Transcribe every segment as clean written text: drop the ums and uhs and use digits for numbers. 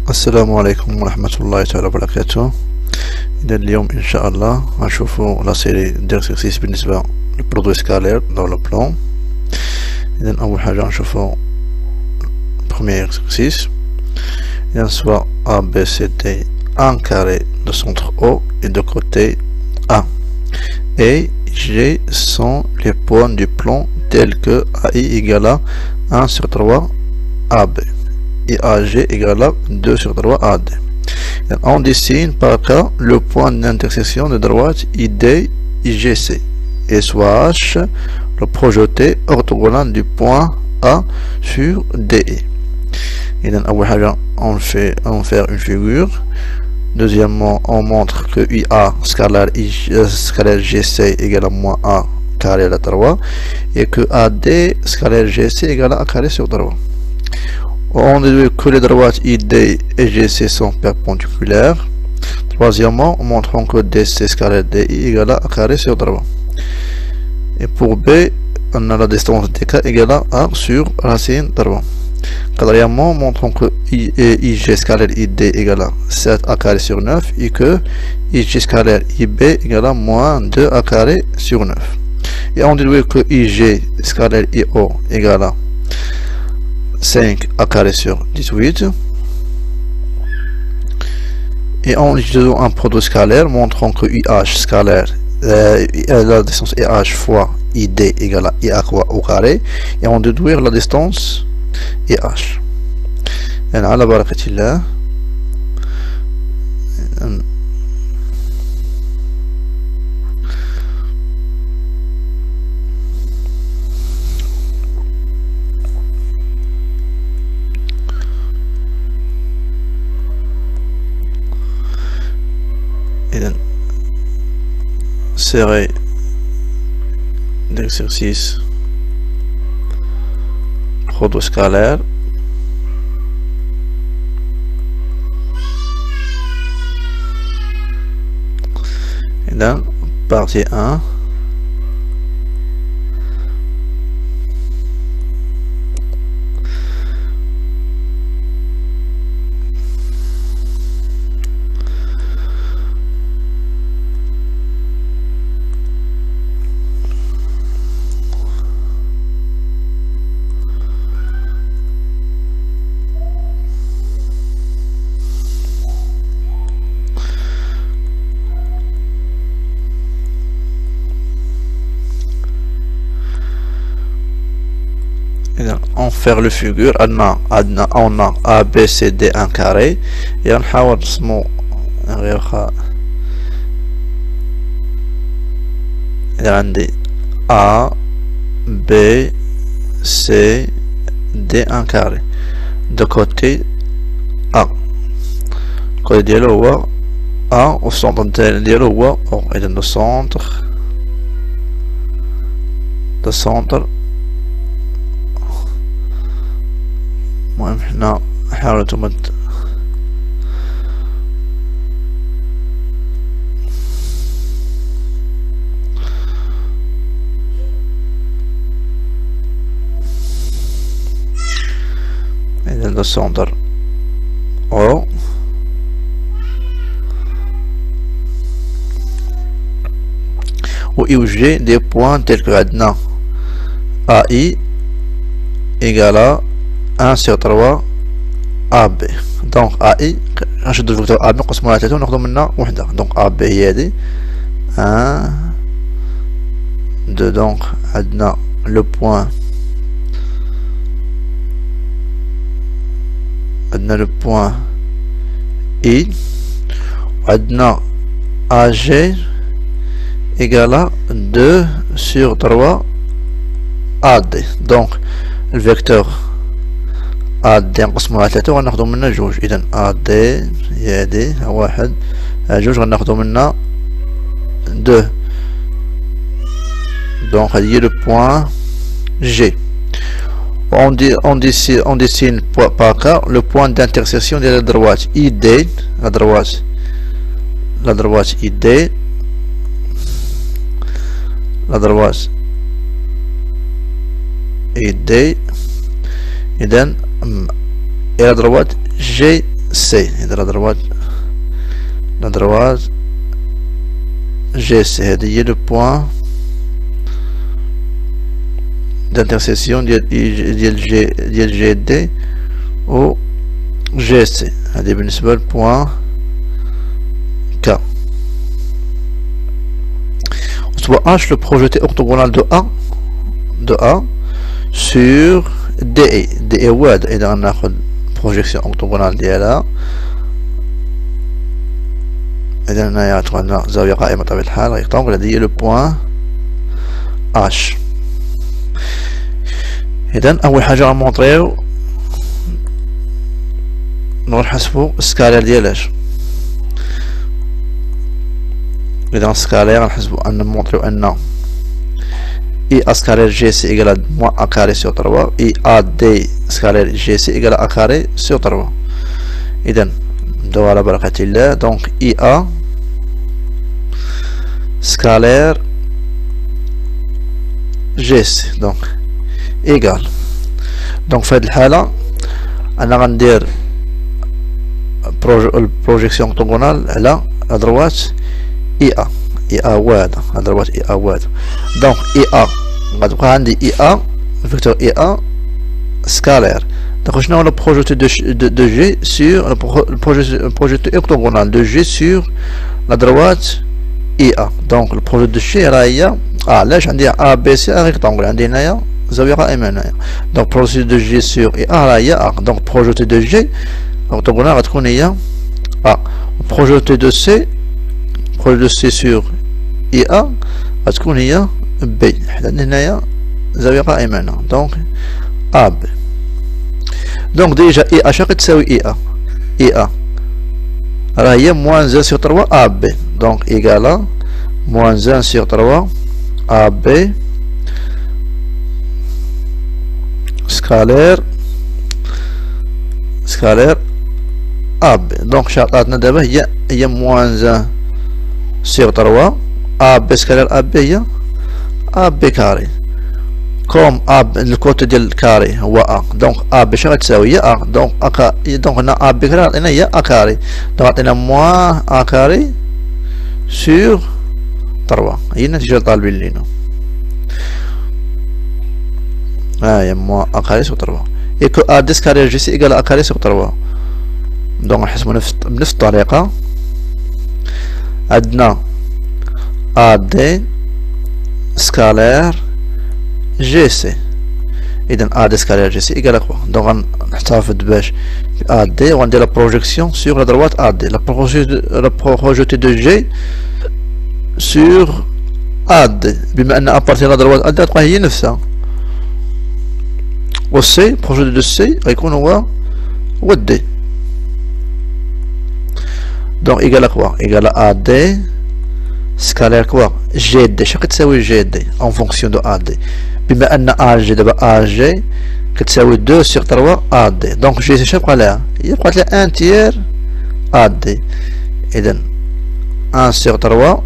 السلام عليكم ورحمة الله تعالى وبركاته. إذا اليوم إن شاء الله غنشوفو لا سيري ديكسيرسيس بالنسبة للبرودوي سكالير دون لو بلان. إذا أول حاجة غنشوفو premier exercice. إذا soit A, B, C, D, un carré de centre O et de côté A. Et G sont les points du plan tels que AI égale à 1 sur 3 AB. Et AG égale à 2 sur 3 AD. On dessine par cas le point d'intersection de droite ID IGC et soit H le projeté orthogonal du point A sur DE. Et donc, on fait une figure. Deuxièmement, on montre que IA scalaire GC égale à moins A carré à la 3 et que AD scalaire GC égale à A carré sur 3. On déduit que les droites ID et GC sont perpendiculaires. Troisièmement, montrons que DC scalaire DI égale à A carré sur 3. Et pour B, on a la distance DK égale à A sur racine 3. Quatrièmement, montrons que IG scalaire ID égale à 7 A carré sur 9 et que IG scalaire IB égale à moins 2 A carré sur 9. Et on déduit que IG scalaire IO égale à 5 A carré sur 18. Et en utilisant un produit scalaire, montrons que IH scalaire, la distance IH fois ID égale à IA au carré. Et on déduit la distance IH. Et على بركة الله série d'exercices protoscalaires. Et là, partie 1. On fait le figure, on a A, B, C, D, un carré, et on حاول نرسمو غير عندي A, B, C, D, un carré de côté A. côté ديالو هو A au centre ديالو هو O. إذا le centre المهم حنا حاولوا نتوما إذا le centre O ويوجد des points tels que عندنا AI égale à 1 sur 3 AB. Donc AI نشدو الفيكتور AB نقسمو على 3 وناخدو منها وحدة. Donc AB هي هادي 1 2. donc عندنا le point I وعندنا AG égale à 2 sur 3 AD. donc le vecteur AD نقسمو على 3 وغناخدو منها جوج. إذا AD هي هادي واحد جوج غناخدو منها 2. donc هادي هي لو بوان G. on dessine par cas le point d'intersection de la droite ID, la droite ID, ID. إذا et à droite GC C. إذا la droite GC هذا le point d'intersection ديال GD و GC. هذا بالنسبة للبوان K. H, le projeté orthogonal de A sur DE. DE واحد. إذا غناخد projection orthogonale ديالها. إذا هنايا عندنا زاوية قائمة بطبيعة الحال ريكتانغل. هذا هي لو بوان H. إذا أول حاجة غنمونطريو نحسبو السكالير ديالاش. إذا السكالير غنحسبو أن نمونطريو أن إي أ سكالير جي سي إيكال موان أ كاري سور 3 إي أ دي سكالير جي سي إيكال أ كاري سور 3. إذا نبداو على بركة الله. دونك إي أ سكالير جي سي دونك إيكال. دونك في هاد الحالة أنا غندير البروجيكسيون أورتوغونال على أدروات إي أ. إي أ واحدة أدروات إي أ واحدة. دونك إي أ غتبقى عندي إي أ فيكتور إي أ سكالير. Donc, je le projeté de G sur le projeté orthogonal de G sur la droite IA. Donc, le projet de G là, là, j'ai A, B, C, un rectangle. Donc, projeté de G sur IA là, donc projeté de G orthogonal A. Projeté de C sur IA B. Donc, AB. Donc déjà IA شاق تساوي IA راهي moins 1 sur 3 AB. Donc égale moins 1 sur 3 AB scalaire AB. Donc شاقاتنا دابا هي moins 1 sur 3 AB scalaire AB هي AB carré. كوم اب الكوتي ديال الكاري هو ا. دونك ا باش غتساوي هي ا. دونك دونك هنا ا بي كاري عطينا هي ا كاري. دونك عطينا موان ا كاري سور 3. هي النتيجة طالبين لينا. ها هي موان ا كاري سور 3. اي كو ا ديس كاري جي سي ايكال ا كاري سور 3. دونك نحسبو بنفس الطريقة. عندنا ا دي سكالير جي سي. إذا أ دي سكالير جي سي إيكال كوا. دونك غنحتفظ باش أ دي وغندير لا بروجيكسيون سور لا دروات أ دي. لا بروجيتي دو جي سور أ دي بما أن أبارتي لا دروات أ دي غتبقى هي نفسها. و سي بروجيتي دو سي غيكون هو دي. دونك إيكال كوا إيكال أ دي سكالير كوا جي دي. شنو كتساوي جي دي أون فونكسيون دو أ دي بما ان ا جي دابا ا جي كتساوي 2 sur 3 ا دي. دونك جي سي شنو بقى لها؟ هي بقات لها 1 تير ا دي. اذا 1 sur 3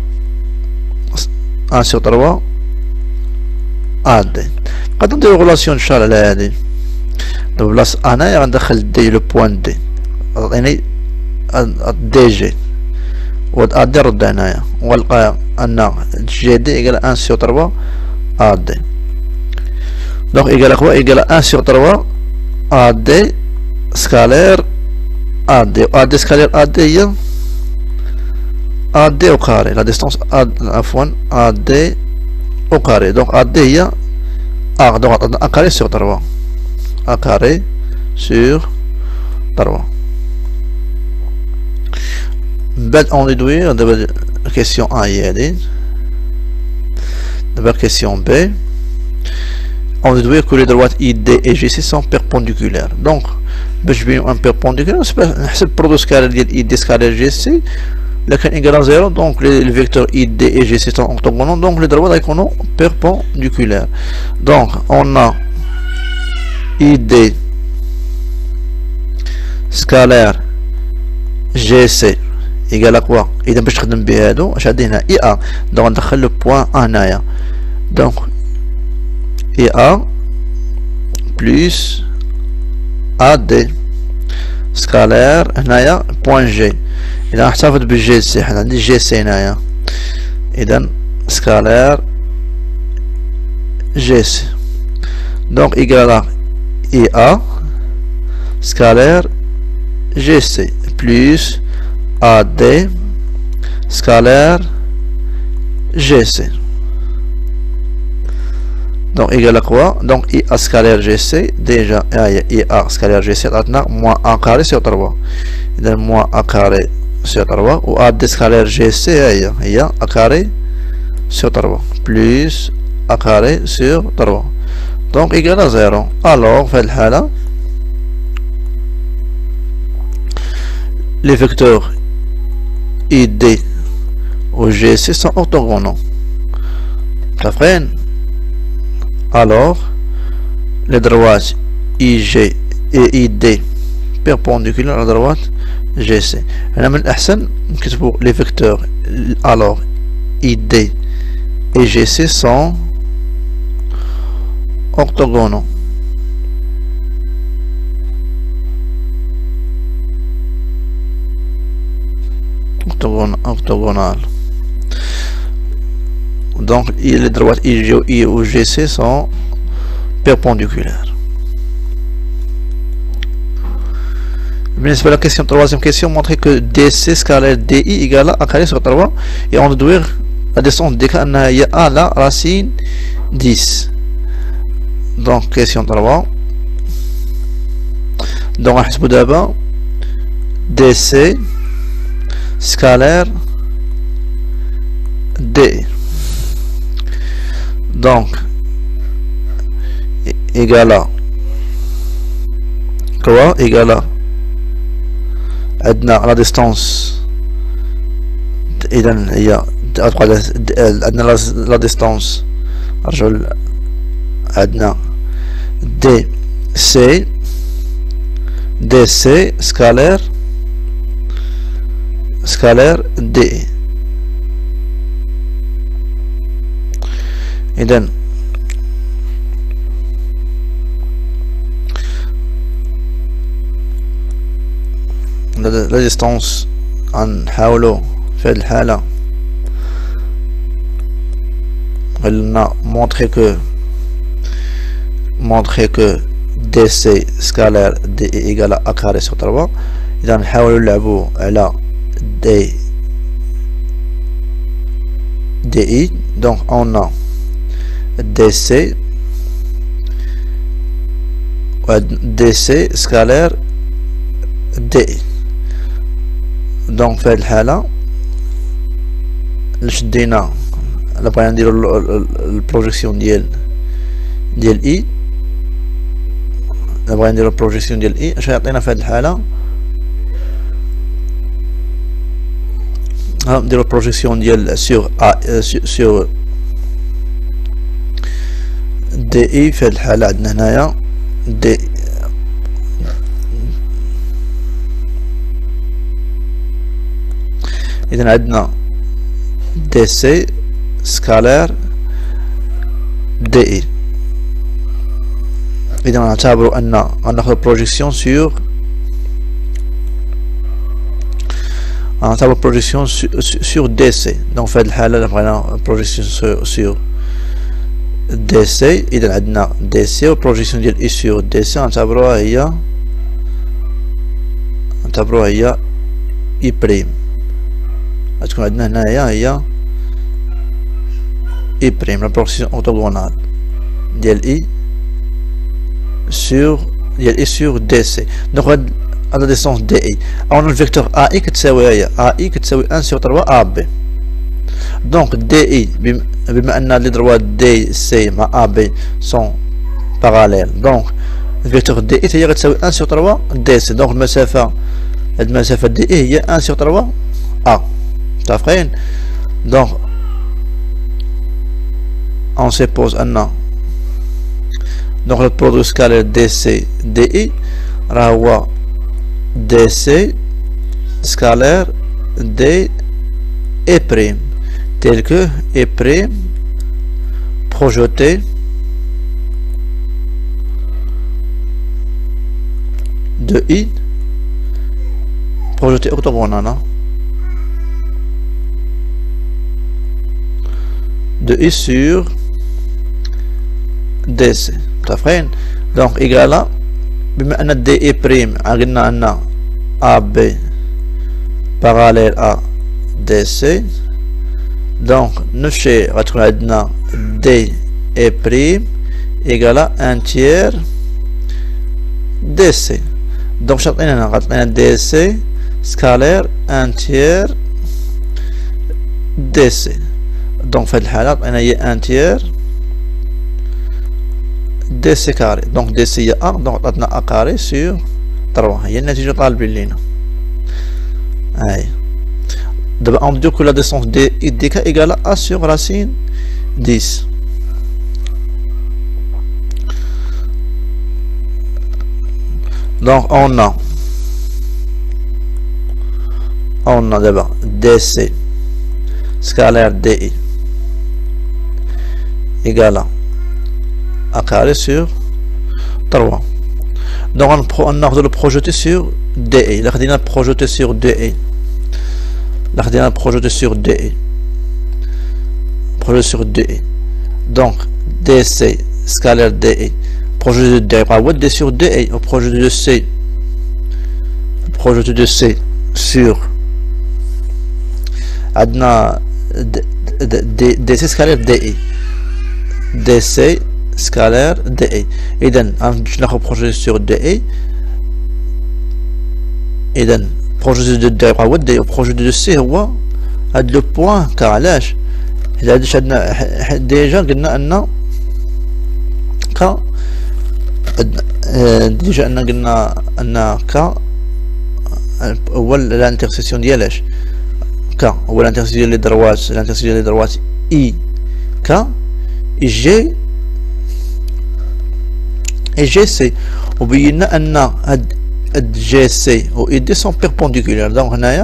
ا دي. نقدر نديرو غولاسيون ان شاء الله على هادي. دابا بلاص انايا غندخل دي لو بوان دي عطيني دي جي و ا دي رد هنايا ونلقى ان جي دي ايكال 1 sur 3 ا دي. Donc égal à quoi? Égal à 1 sur 3 AD scalaire AD. AD scalaire AD هي AD au carré. La distance AD au carré. Donc AD هي A. Donc A carré sur 3. A carré sur 3. بعد on déduire دابا question A هي هادي. دابا question B. On déduit que les droites ID et GC sont perpendiculaires. Donc, باش نبينو ان perpendiculaire نحسب برودو سكالير ديال ID سكالير GC إلا كان إيكال à 0. Donc les vecteurs ID et GC sont orthogonaux. Donc les droites غيكونو perpendiculaires. Donc on a ID سكالير GC إيكال à quoi؟ إذا باش تخدم بهادو اش عندي هنا IA. دونك ندخل لو بوان هنايا. دونك IA plus AD سكالير هنايا بوان جي. إذا نحتفظ بالجي سي، حنا عندي جي سي هنايا، إذا سكالير جي سي دونك إيكال إي أ سكالير جي سي بلس أ دي سكالير جي سي. Donc égal à quoi? Donc I A scalaire GC, déjà I A scalaire GC عطاتنا moins A carré sur 3. إذا moins A carré sur 3 و A D scalaire GC هي A carré sur 3 plus A carré sur 3. Donc égal à 0. Alors في هذه الحالة les vecteurs ID ou GC sont orthogonaux. T'as alors les droites IG et ID perpendiculaires à la droite GC. هنا من الأحسن نكتبوا les vecteurs alors ID et GC sont orthogonaux. Orthogonal. Donc les droites IG ou GC sont perpendiculaires. بالنسبة la question, troisième question, montrer que DC scalaire DI égale à A carré sur 3 et on déduire la distance DK أنها هي A la racine 10. Donc question 3. Donc نحسبو دابا DC scalaire DI. Donc égal à quoi? Égal à عندنا la distance إذا هي عندنا la distance رجعوا عندنا DC scalaire DI. إذا la distance نحاولو في هذه الحالة قلنا montrer que DC scalaire DI égale à A carré sur 3. إذا نحاولو نلعبو على DI. Donc on a DC scalaire DI. Donc في هذه الحالة شدينا إلا بغينا نديرو البروجيكسيون ديال إي، إلا بغينا نديرو البروجيكسيون ديال إي اش يعطينا في هذه الحالة؟ نديرو البروجيكسيون ديال سور دي اي. في هذه الحالة عندنا هنايا دي إذا عندنا دي سي سكالير دي اي. إذا نعتبروا أن ناخذ بروجيكسيون سور بروجيكسيون سور دي سي. دونك في هذه الحالة بغينا بروجيكسيون سور دي سي. إذا عندنا دي سي و بروجيكسيون ديال اي سور دي سي نعتبروها هي اي بريم. غتكون عندنا هنايا هي اي بريم لا بروجيكسيون اوتوغونال ديال اي سور دي سي. دونك هاد لا ديستونس دي اي اون الفيكتور ا اي كتساوي هي ا اي كتساوي 1 سور 3 ا بي. دونك دي اي بما ان لي دروات دي سي مع ا بي سون باراليل، دونك الفيكتور دي اي هي غتساوي 1 سور 3 دي سي. دونك المسافة هاد المسافة دي اي هي 1 سور 3 ا. متفقين؟ دونك on suppose أن دونك لو برودوي سكالير دي سي دي اي راه هو دي سي سكالير دي اي بريم tel que E' projeté de I projeté orthogonal de I sur DC. Donc égal à بما أن DE prime قلنا أن AB parallèle à DC. Donc نفس غتكون عندنا DE prime égal à 1 tiers DC. Donc شرطين هنا غتعطينا DC scalaire 1 tiers DC. Donc في هذه الحالة عطينا هي 1 tiers DC carré. Donc DC هي A. Donc عطاتنا A carré sur 3. هي النتيجة طالبين لينا. هاي دابا on dit que la distance DK égale à A sur racine 10. Donc on a d'abord DC scalaire DI égale à A carré sur 3. Donc on a le projeter sur DE. Là on a projeté sur DE. Là on a projeté sur DE. Projeté sur DE. Donc DC scalaire DE. Projet de D, D sur D, au projet de C, projet de C sur Adna DC scalaire DE, DC scalaire DE. Et then, je n'ai projet sur DE, et then, projet de D, au projet de C, هو هاد le point car علاش déjà قلنا ك ديجا قلنا ان ك هو الانترسيكسيون ديالاش ك هو الانترسيكسيون ديال لي دروات اي ك اي جي سي. وبينا ان هاد جي سي و اي دي سون بيربونديكولار. دونك هنايا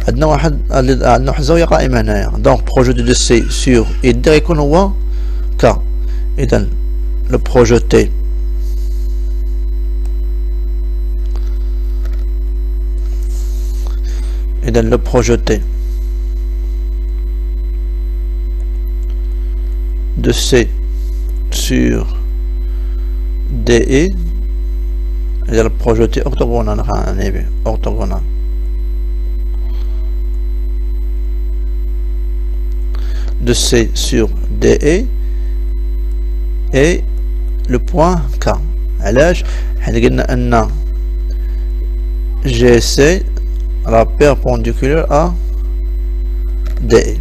عندنا واحد الزاويه قائمه هنايا. دونك بروجي دو سي سور اي دي يكون هو ك. اذا le projeté de C sur DE et le projeté orthogonal de C sur DE et le point K. علاش حنا قلنا ان GC la perpendiculaire à DE.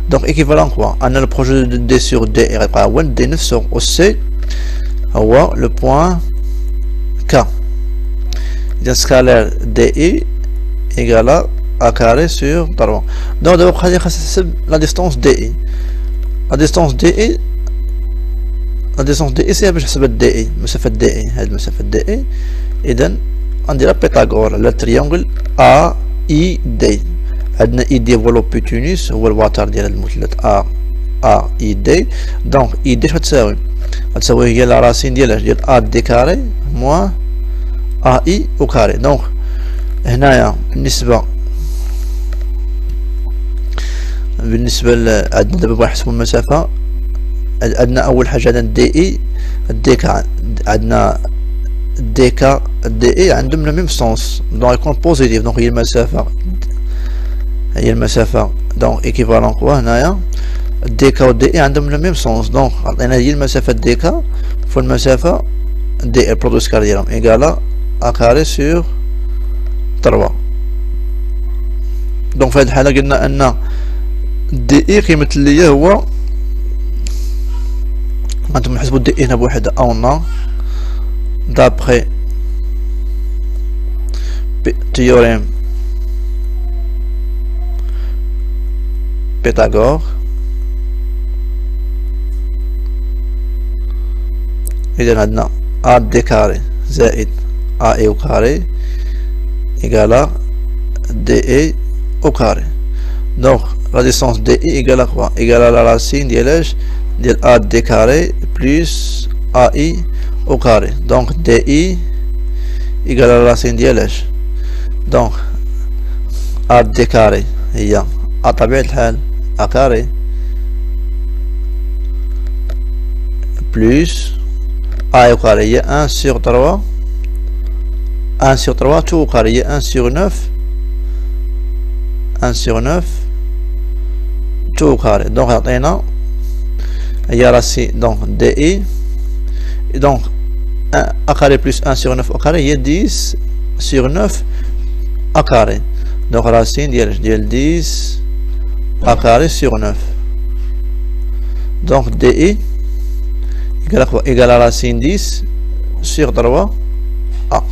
Donc équivalent quoi, on a le projet de D sur D يبقى هو D نفسه و C هو le point K. إذا scalaire DE égale à A carré sur 3. Donc دابا بقى لي خاص نحسب la distance DE. La distance DE سي باش نحسب DE مسافة DE. هاد المسافة DE إذا غنديرها بيتاغور على التريونغل AID. عندنا ID هو لوبيتونيس هو الوتر ديال هاد المثلث AID. دونك ID اش غتساوي؟ غتساوي هي لا راسين ديال A دي كاري موان AI او كاري. دونك هنايا بالنسبة عندنا دابا بغا نحسبو المسافة. عندنا اول حاجه عندنا دي كا عندنا دي عندهم لو ميم سونس. دونك يكون بوزيتيف. دونك هي المسافه دونك ايكيفالون كوا هنايا دي كا و دي عندهم لو ميم سونس. دونك عطينا هي المسافه دي كا فوا المسافه دي البرودوي سكار ديالهم ايكالا ا كاري سور 3. دونك في هذه الحاله قلنا ان دي كيمثل ليا هو انتم نحسبوا دي هنا بوحدة او d'après théorème Pythagore. إذا عندنا A d carré زائد AE au carré égale à DE au carré. Donc la distance DE égale à quoi? Égale à la racine ديال A d carré plus AI au carré. Donc DI égale à la racine ديال دونك ا دي كاري هي ا طبيعة الحال ا كاري بلس ا كاري هي 1 sur 3 1 sur 3 tout au carré 1 sur 9 1 sur 9 tout au carré donc يعطينا هي راسي donc دي et donc 1 a carré plus 1 sur 9 au carré هي 10 sur 9 a carré donc racine ديال 10 a carré sur 9 donc DI égale à racine 10 sur 3 A.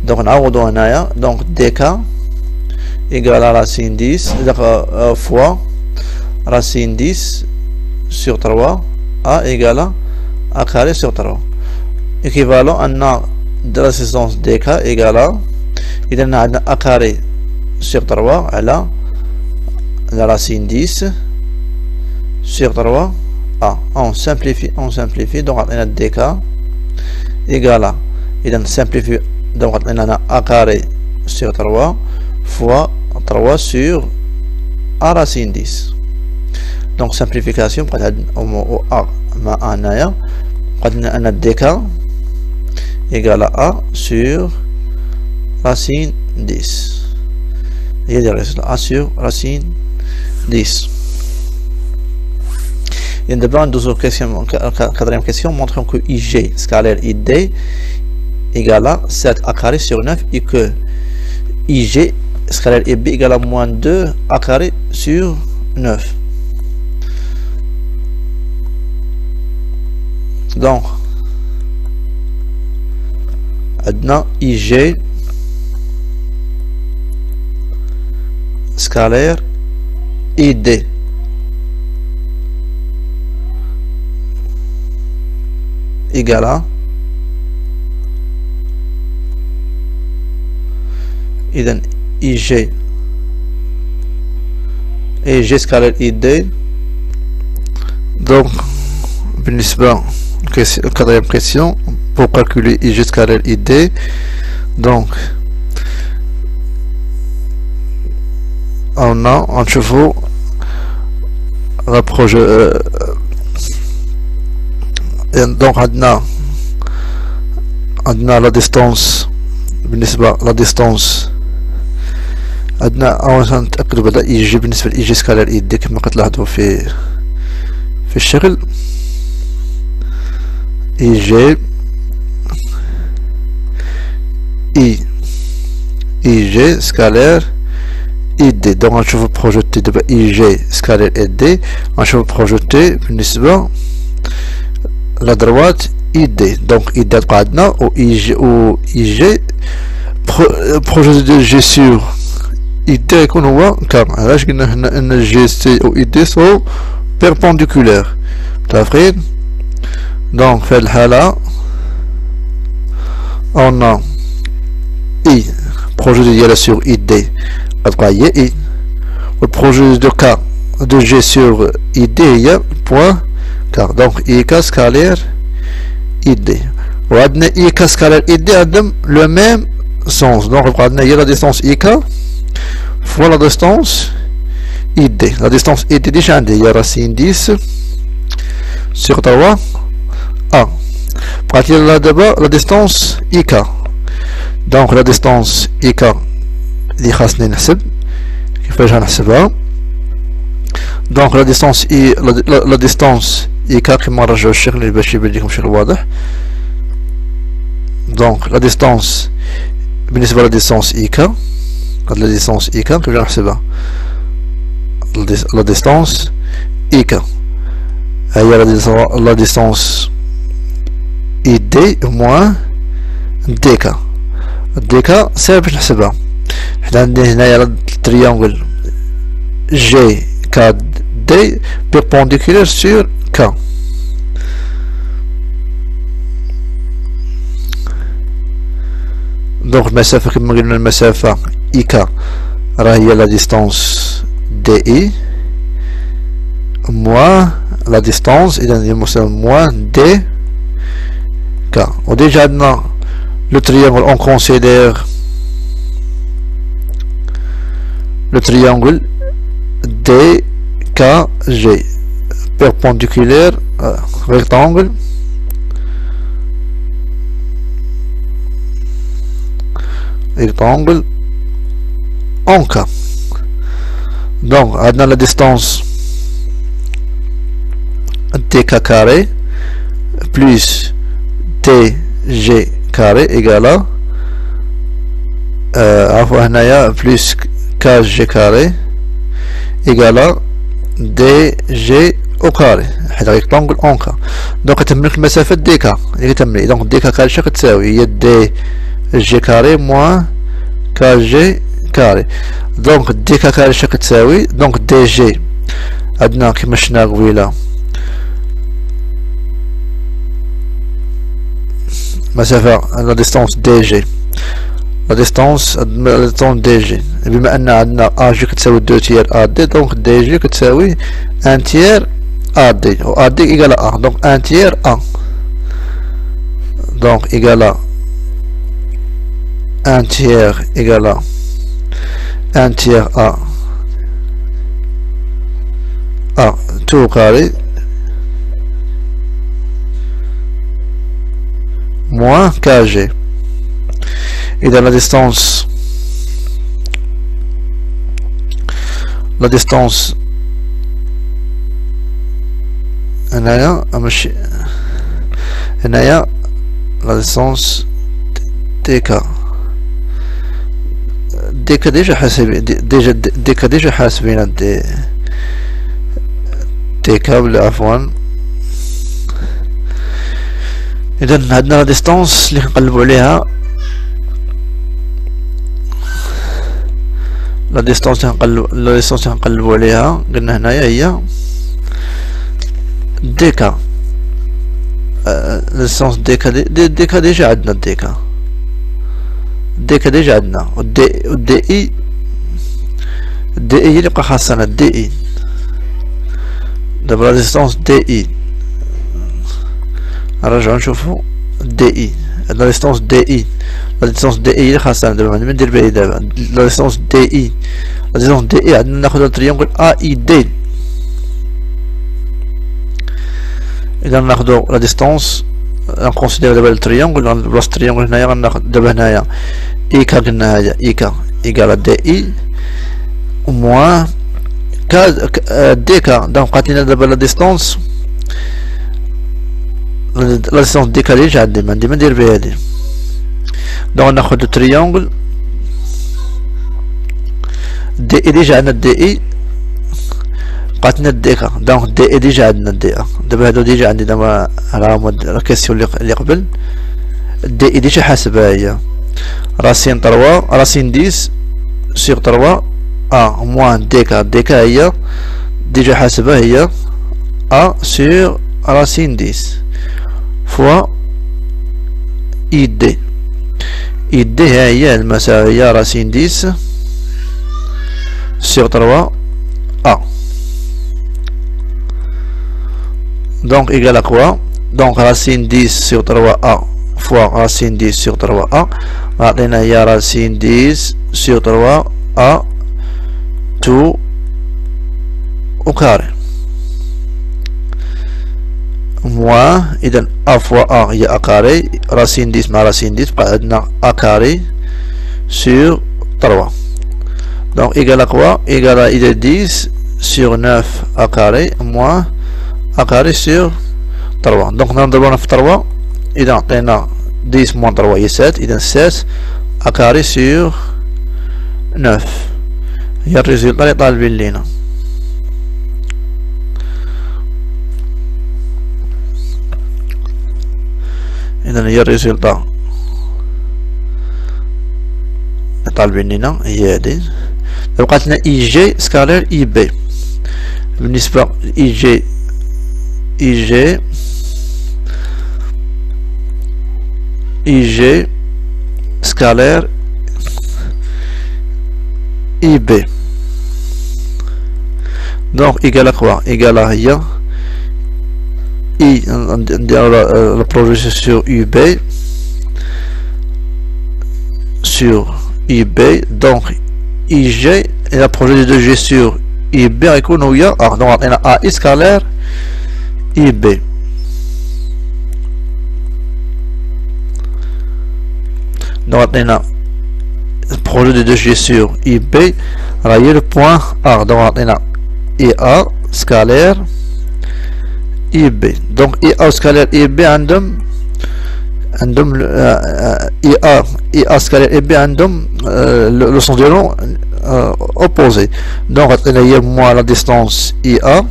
Donc نعوضو هنايا donc DK égale à racine 10 fois racine 10 sur 3 A égale à carré sur 3 équivalent أن de résistance DK égale à إذا عندنا A carré sur 3 على la racine 10 sur 3 A. On simplifie donc عطينا DK égale à إذا simplifie donc عطينا A carré sur 3 fois 3 sur A racine 10 donc simplification بقات عندنا A مع A هنايا بقات لنا أن DK égale à A sur racine 10 هي ديال A sur racine 10. Et d'abord, quatrième question, montrons que IG scalaire ID égale à 7 A carré sur 9 et que IG scalaire IB égale à moins 2 A carré sur 9. Donc, maintenant IG scalaire ID égale à إذن IG scalaire ID donc بالنسبة quatrième question pour calculer IG scalaire ID donc on a en chevaux la projet donc عندنا la distance بالنسبة la distance عندنا أولا نتأكدوا بدا يجي بالنسبة لإيجي سكالر إي دي كما كتلاحظوا في الشغل إيجي سكالر إي دي دونك غنشوفو بروجيتي دابا إيجي سكالر إي دي غنشوفو بروجيتي بالنسبة لا دروات اي دي دونك اي دي تبقى عندنا و اي جي بروجي دو جي سور اي دي يكون هو كام. علاش قلنا هنا ان جي سي و اي دي سو بيربونديكولير متفقين؟ دونك في هاد الحالة اون اي بروجي ديالها سور اي دي غتبقى هي اي و البروجي دو كا دو جي سور اي دي هي بوان car donc IK scalaire ID ou adna IK scalaire ID عندهم le même sens donc on a la distance IK fois la distance ID la distance ID déjà عندي هي racine 10 sur 3 A بقات لي دابا la distance IK donc la distance IK اللي خاصني نحسب كيفاش غنحسبها donc la distance la distance IK كما نرجعو الشكل باش يبان لكم بشكل واضح donc la distance بالنسبة لا distance IK هاد لا distance IK كيفاش نحسبها la distance IK هي la distance ID moins DK DK ساهل باش نحسبها حنا عندنا هنايا التريانغل جي كاد دي perpendiculaire sur K دونك المسافة كما قلنا المسافة IK راه هي لا ديستانس DI موان لا ديستانس إذا هي مساوي موان دي K و ديجا عندنا لو تريانغل اون كونسيدير le triangle DKG perpendiculaire rectangle en K. Donc on a la distance DK carré plus DG carré égale à plus KG carré égale DG au carré. هذا rectangle en K. donc تملك المسافة DK اللي تملي donc DK carré شو تساوي هي DG carré moins KG carré. donc DK carré شو تساوي donc DG عندنا كيما شفنا قبيلة مسافة la distance DG la distance DG بما أن عندنا AG كتساوي 2 tiers AD donc DG كتساوي 1 tiers AD و AD égale à A donc 1 tiers A donc égale à 1 tiers égale à 1 tiers A tout au carré moins KG. et dans la distance هنايا la distance DK déjà حاسبين DK عفوا. إذا عندنا لا ديستونس اللي نقلبوا عليها لا ديستونس اللي نقلبوا عليها قلنا هنايا هي ديكا. ديستونس ديكا ديجا عندنا ديكا ديجا عندنا والدي اي هي اللي بقى خاصنا دي اي. دابا لا ديستونس دي اي نرجعو نشوفو دي اي. لا ديستونس دي اي اللي خاصنا دابا ما ندير بها دابا. لا ديستونس دي اي عندنا ناخدو التريونغل ا اي دي. اذا ناخدو لا ديستونس نكونسيديرو دابا التريونغل بلاصه التريونغل هنايا غناخد دابا هنايا ايكا قلنا هذا ايكا ايكال دي اي موان ديكا. دونك بقات لينا دابا لا ديستونس ديكا ديجا عندي ما ندير بها هادي. دونك ناخد التريونغل دي اي ديجا عندنا دي اي بقات لنا ديكا. دونك دي اي ديجا عندنا دي ا. دابا هادو ديجا عندي دابا راهم لا كيسيون اللي قبل دي اي ديجا حاسبها هي راسين 3 راسين 10 سيغ 3 ا موان ديكا هي ديجا حاسبها هي ا سيغ راسين 10 فوا اي دي. اي دي هي المسافة هي راسين 10 سيغ 3 ا. donc égal à quoi? donc racine 10 sur 3a fois racine 10 sur 3a عطينا هي racine 10 sur 3a tout au carré moins إذا a fois a هي a carré racine 10 مع racine 10 بقى عندنا a carré sur 3 donc égal à quoi? égal à 10 sur 9 a carré moins a carré sur 3. donc نضربونا في 3 إذا عطينا 10 moins 3 هي 7 إذا 7 a carré sur 9 هي الريزولتا اللي طالبين لينا. إذا هي الريزولتا اللي طالبين لينا هي هادي. بقات لنا اي جي سكالير اي بي. بالنسبة اي جي scalaire IB. donc égal à quoi? égal à هي نديرو la projection sur UB sur IB. donc IG إلى بروجي دو جي سور إي بي غيكون هي دونك عطينا أ إي سكالير إي بي. دونك عطينا بروجي دو جي سور إي بي راه هي لو بوان أ. دونك عطينا إي أ سكالير إي بي. دونك إي أ سكالير إي بي عندهم إي أ سكالير إي بي عندهم لو سون ديالو opposé. Donc عطينا هي موان لا ديستونس إي أ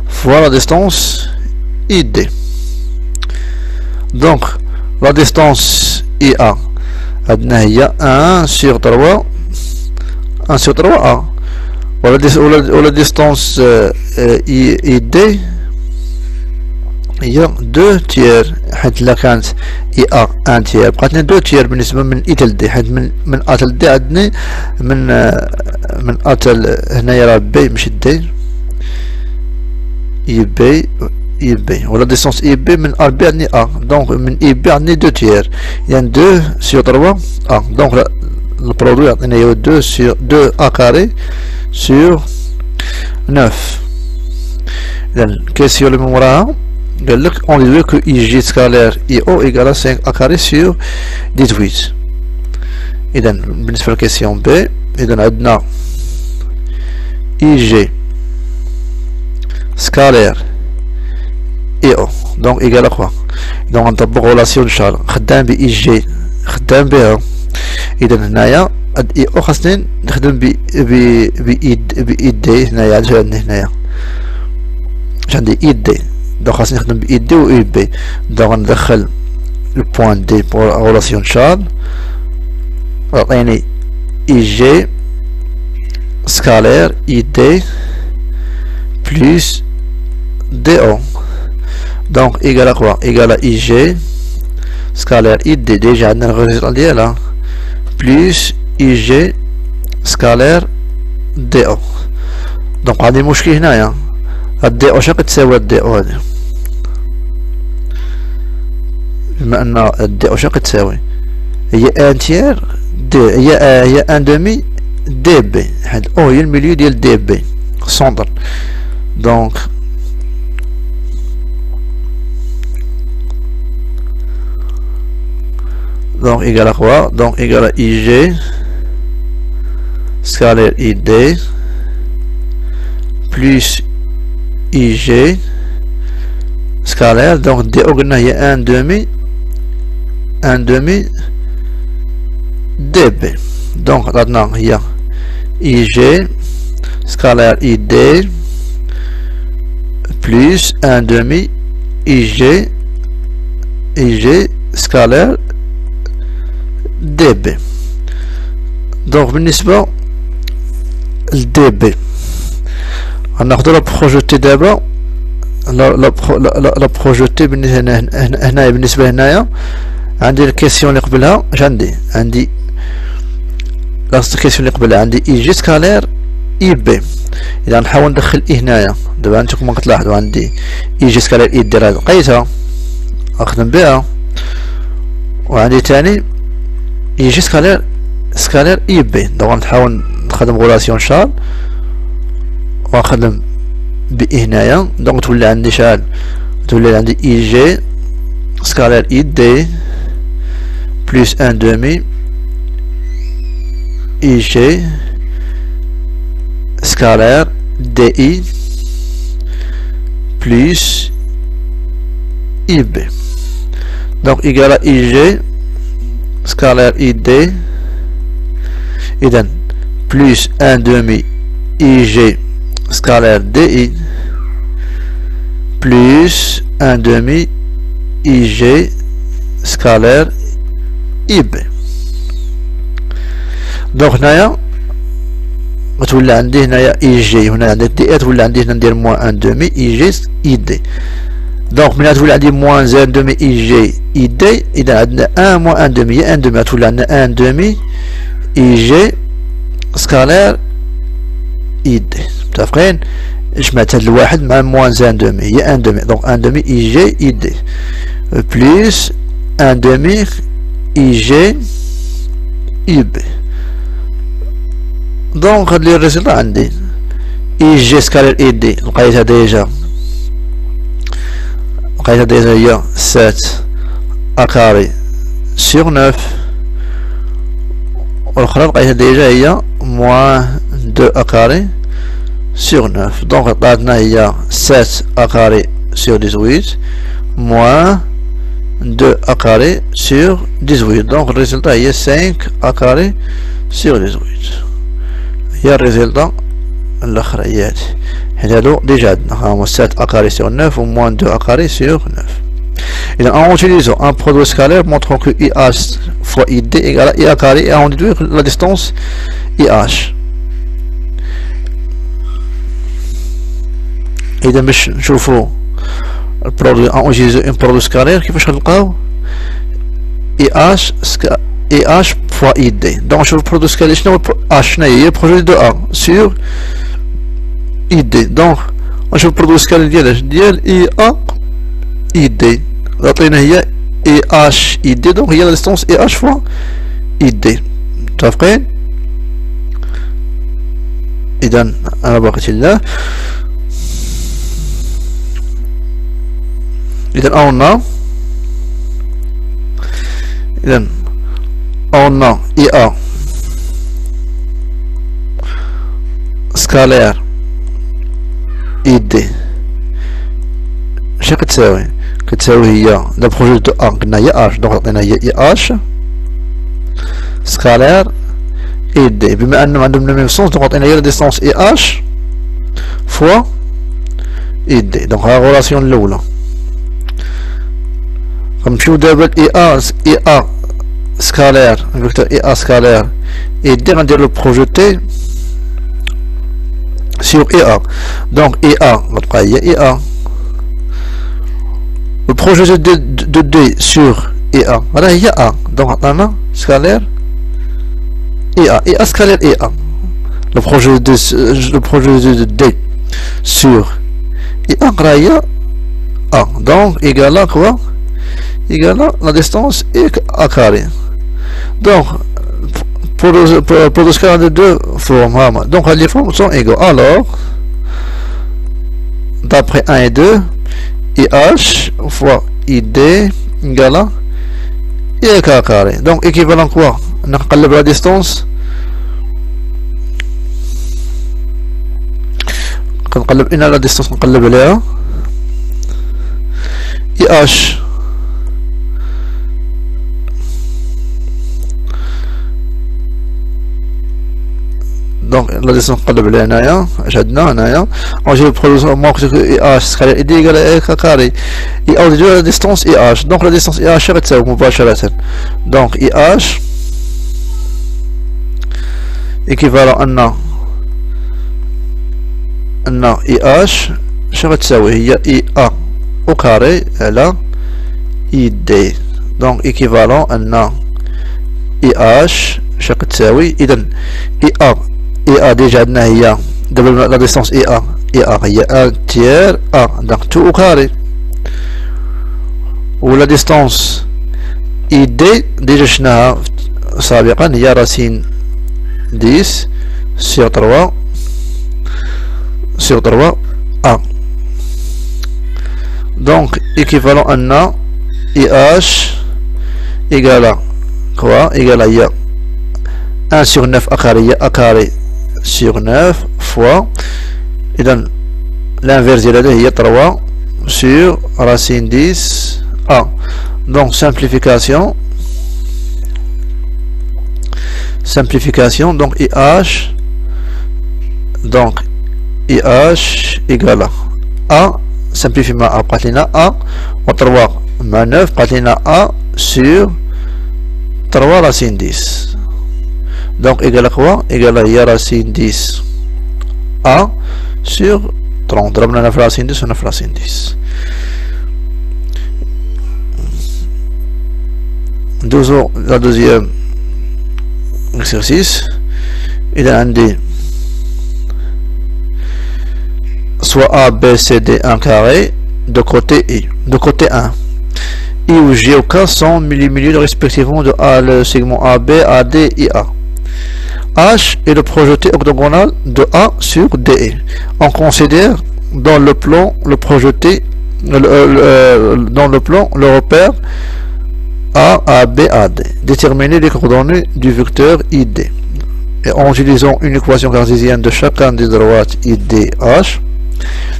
فوا لا ديستونس إي دي. دونك لا ديستونس إي أ عندنا هي 1 sur 3 1 sur 3 أ ولا ديستونس إي دي هي 2 تير، حيت لا كانت اي ا 1 تير بقاتنا 2 تير بالنسبه من اي تل دي، حيت من ا تل دي عندنا من ا تل هنايا راه بي ماشي دي اي بي ولا ديستونس اي بي من ا بي عندي ا. دونك من اي بي عندي 2 تير، يعني 2 sur 3 ا. دونك البرودوي يعطينا هو 2 sur 2 ا كاري sur 9. اذا الكيسيون اللي من وراها قال لك on déduit que IG scalaire IO égale à 5 A carré sur 18. إذا بالنسبة للكيسيون B إذا عندنا IG scalaire IO donc égal à quoi؟ donc نطبق relation شحال خدام ب IG خدام بها. إذا هنايا IO خاصني نخدم ب إي دي. هنايا عندي هنايا عندي إي دي، دونك خاصني نخدم بإي دي و إي بي. دونك ندخل البوان دي بور غولاسيون شارل عطيني إي جي سكالير إي دي بلس دي أو. دونك إيكال كوا؟ إيكال إي جي سكالير إي دي ديجا عندنا الريزلت ديالها بلس إي جي سكالير دي أو. دونك عندي مشكل هنايا، الدي او شنو تساوي الدي او هذه؟ بما ان الدي او شنو تساوي؟ هي ان تير دي هي ان دومي دي بي، حيت او هي الميليو ديال دي بي سونتر. دونك ايكال كوا؟ دونك ايكال اي جي سكالير اي دي بلس IG scalaire. donc دي او قلنا هي ان دومي دي بي. donc عطاتنا هي IG scalaire ID plus ان دومي IG scalaire دي بي. donc بالنسبة لدي بي غناخدو لا بروجيتي دابا لا بروجيتي هنايا. بالنسبه هنايا عندي الكيسيون اللي قبلها اش عندي لا كيسيون اللي قبلها عندي اي جي سكالير اي بي. اذا نحاول ندخل اي هنايا دابا انتم كتلاحظوا عندي اي جي سكالير اي دي راه لقيتها نخدم بها، وعندي ثاني اي جي سكالير اي بي. دونك نحاول نخدم غولاسيون شارل ونخدم بإي هنايا. دونك تولي عندي شحال؟ تولي عندي إي جي سكالير إي دي بلس ان دومي إي جي سكالير دي إي بلس إي بي. دونك إيكال إي جي سكالير إي دي إذا بلس ان دومي إي جي scalaire DI plus un demi IG scalaire IB. donc هنايا غتولي عندي هنايا IG هنا عندي دي تولي عندي هنا ندير موان ان دومي IG ID. دونك ملي تولي عندي موان زان دومي IG ID إذا عندنا ان موان ان دومي هي ان دومي تولي عندنا ان دومي IG scalaire ID. متفقين؟ جمعت هاد الواحد مع موان زان دومي هي ان دومي. دونك ان دومي اي جي اي دي بلس ان دومي اي جي اي بي. دونك هاد لي الريزلت عندي اي جي سكالير اي دي لقيتها ديجا هي 7 ا كاري سور 9 والاخرى لقيتها ديجا هي موان 2 ا كاري سور 9 دونك عطاتنا هي 7 ا كاري سور 18 موان 2 ا كاري سور 18 دونك الريزلت هي 5 ا كاري سور 18 هي الريزلت الاخر هي هادي حيت هادو ديجا عندنا هما 7 ا كاري سور 9 و موان 2 ا كاري سور 9. إذا en utilisant un produit scalaire montrant que IH fois ID égale à IA carré et on déduit la distance IH. إذا باش نشوفو البرودوي en utilisant un produit scalaire كيفاش غنلقاو IH fois ID. donc نشوفو البرودوي scalaire شنو H شناهي produit de A sur ID. donc نشوفو البرودوي scalaire ديال IA ID عطينا هي اي اش اي دي دونك هي لا ديستونس اي اش فوا اي دي. متفقين؟ اذا انا بقيت الله اذا اون اي ا سكالير اي دي اش كتساوي؟ كتساوي هي لا بروجي دو ا قلنا هي اش دونك عطينا هي اي اش سكالير اي دي بما انهم عندهم لو ميم سونس دونك عطينا هي لا ديستونس اي اش فوا اي دي. دونك ها غولاسيون الاولى غنمشيو دابا اي ا سكالير فيكتور اي ا سكالير اي دي غندير لو بروجيتي سور اي ا دونك اي ا غتبقى هي اي ا le projet de D sur IA voilà il y a A donc maintenant scalaire IA scalaire IA le projet de D sur IA il y a A donc égale à quoi égale à la distance A carré. donc pour le scalaire de deux formes donc les formes sont égaux alors d'après 1 et 2 IH fois ID égale à IK carré. donc équivalent quoi نقلب la distance كنقلب هنا la distance نقلب عليها IH donc la distance نقلب عليها هنايا اش عندنا هنايا نجيب موقع اي اش سكالير اي دي ايكال اي كاري اي او دي لا ديستونس اي اش دونك لا ديستونس اي اش غتساوي مباشرة دونك اي اش ايكيفالون ان اي اش اش غتساوي هي اي ا او كاري على اي دي دونك ايكيفالون ان اي اش اش غتساوي اذا اي ا ديجا عندنا هي دابا لا ديستونس اي ا هي 1 تير ا دونك 2 او كاري و لا ديستونس اي دي ديجا شفناها سابقا هي راسين 10 sur 3 ا دونك équivalent ان اي اش égale quoi égale هي 1 sur 9 a carré هي a carré sur 9 fois إذا l'inverse ديال هذا هي 3 sur racine 10 a. donc simplification donc IH égale à simplifie ma a بقات لنا a و 3 مع 9 بقات لنا a sur 3 racine 10 donc égale quoi égale هي racine 10 a sur 30 ضربنا في racine 10 هنا في racine 10. ندوزو لا دوزيام exercice. إذا عندي soit A, B, C, D, 1 carré de côté I, de côté 1. I ou J ou K sont milieux respectivement de A, le segment AB, AD, IA. H est le projeté octogonal de A sur DE. On considère dans le plan le projeté dans le plan le repère A, AB, AD. Déterminer les coordonnées du vecteur ID. Et en utilisant une équation cartésienne de chacun des droites ID, H,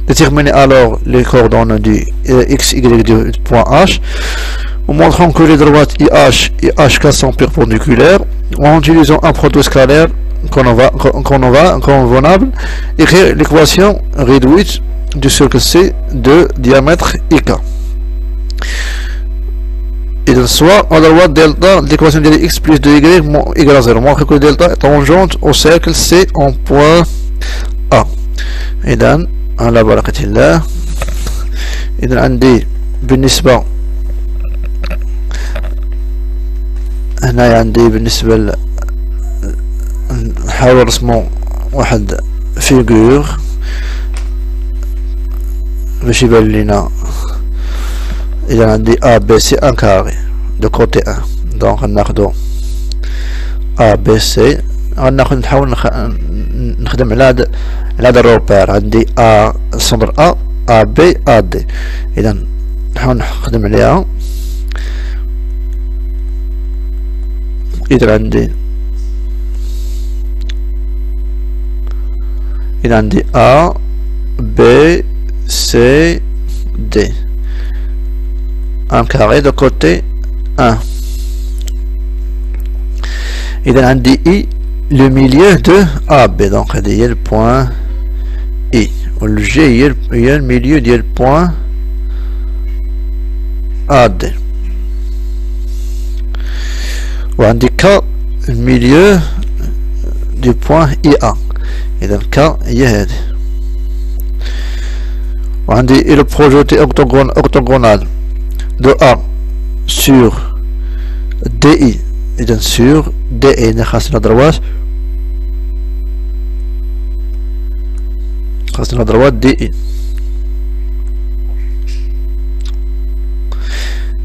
déterminer alors les coordonnées du x, y du point H, en montrant que les droites IH et HK sont perpendiculaires, en utilisant un protoscalaire convenable, écrire l'équation réduite du cercle C de diamètre IK. Et soit à droite delta l'équation de x plus de y égale à 0. Montre que delta est tangente au cercle C en point A. إذا على بركة الله. إذا عندي بالنسبة هنا عندي بالنسبة نحاول رسمو واحد فيغور باش يبان لينا. إذا عندي A B C un carré de côté 1. donc ناخدو A B C نحاول نخدم على هذا الروبير. عندي A سنتر A A B A D. إذا نحاول نخدم عليها. إذا عندي A B C D un carré de côté 1. إذا عندي I le milieu de AB. donc هذا هي le point I. le G هي le milieu du point AD. وعندي K le milieu du point IA. إذا K هي هذه. وعندي le projeté octogonal de A sur DI. إذا sur DI نخصنا droite DI.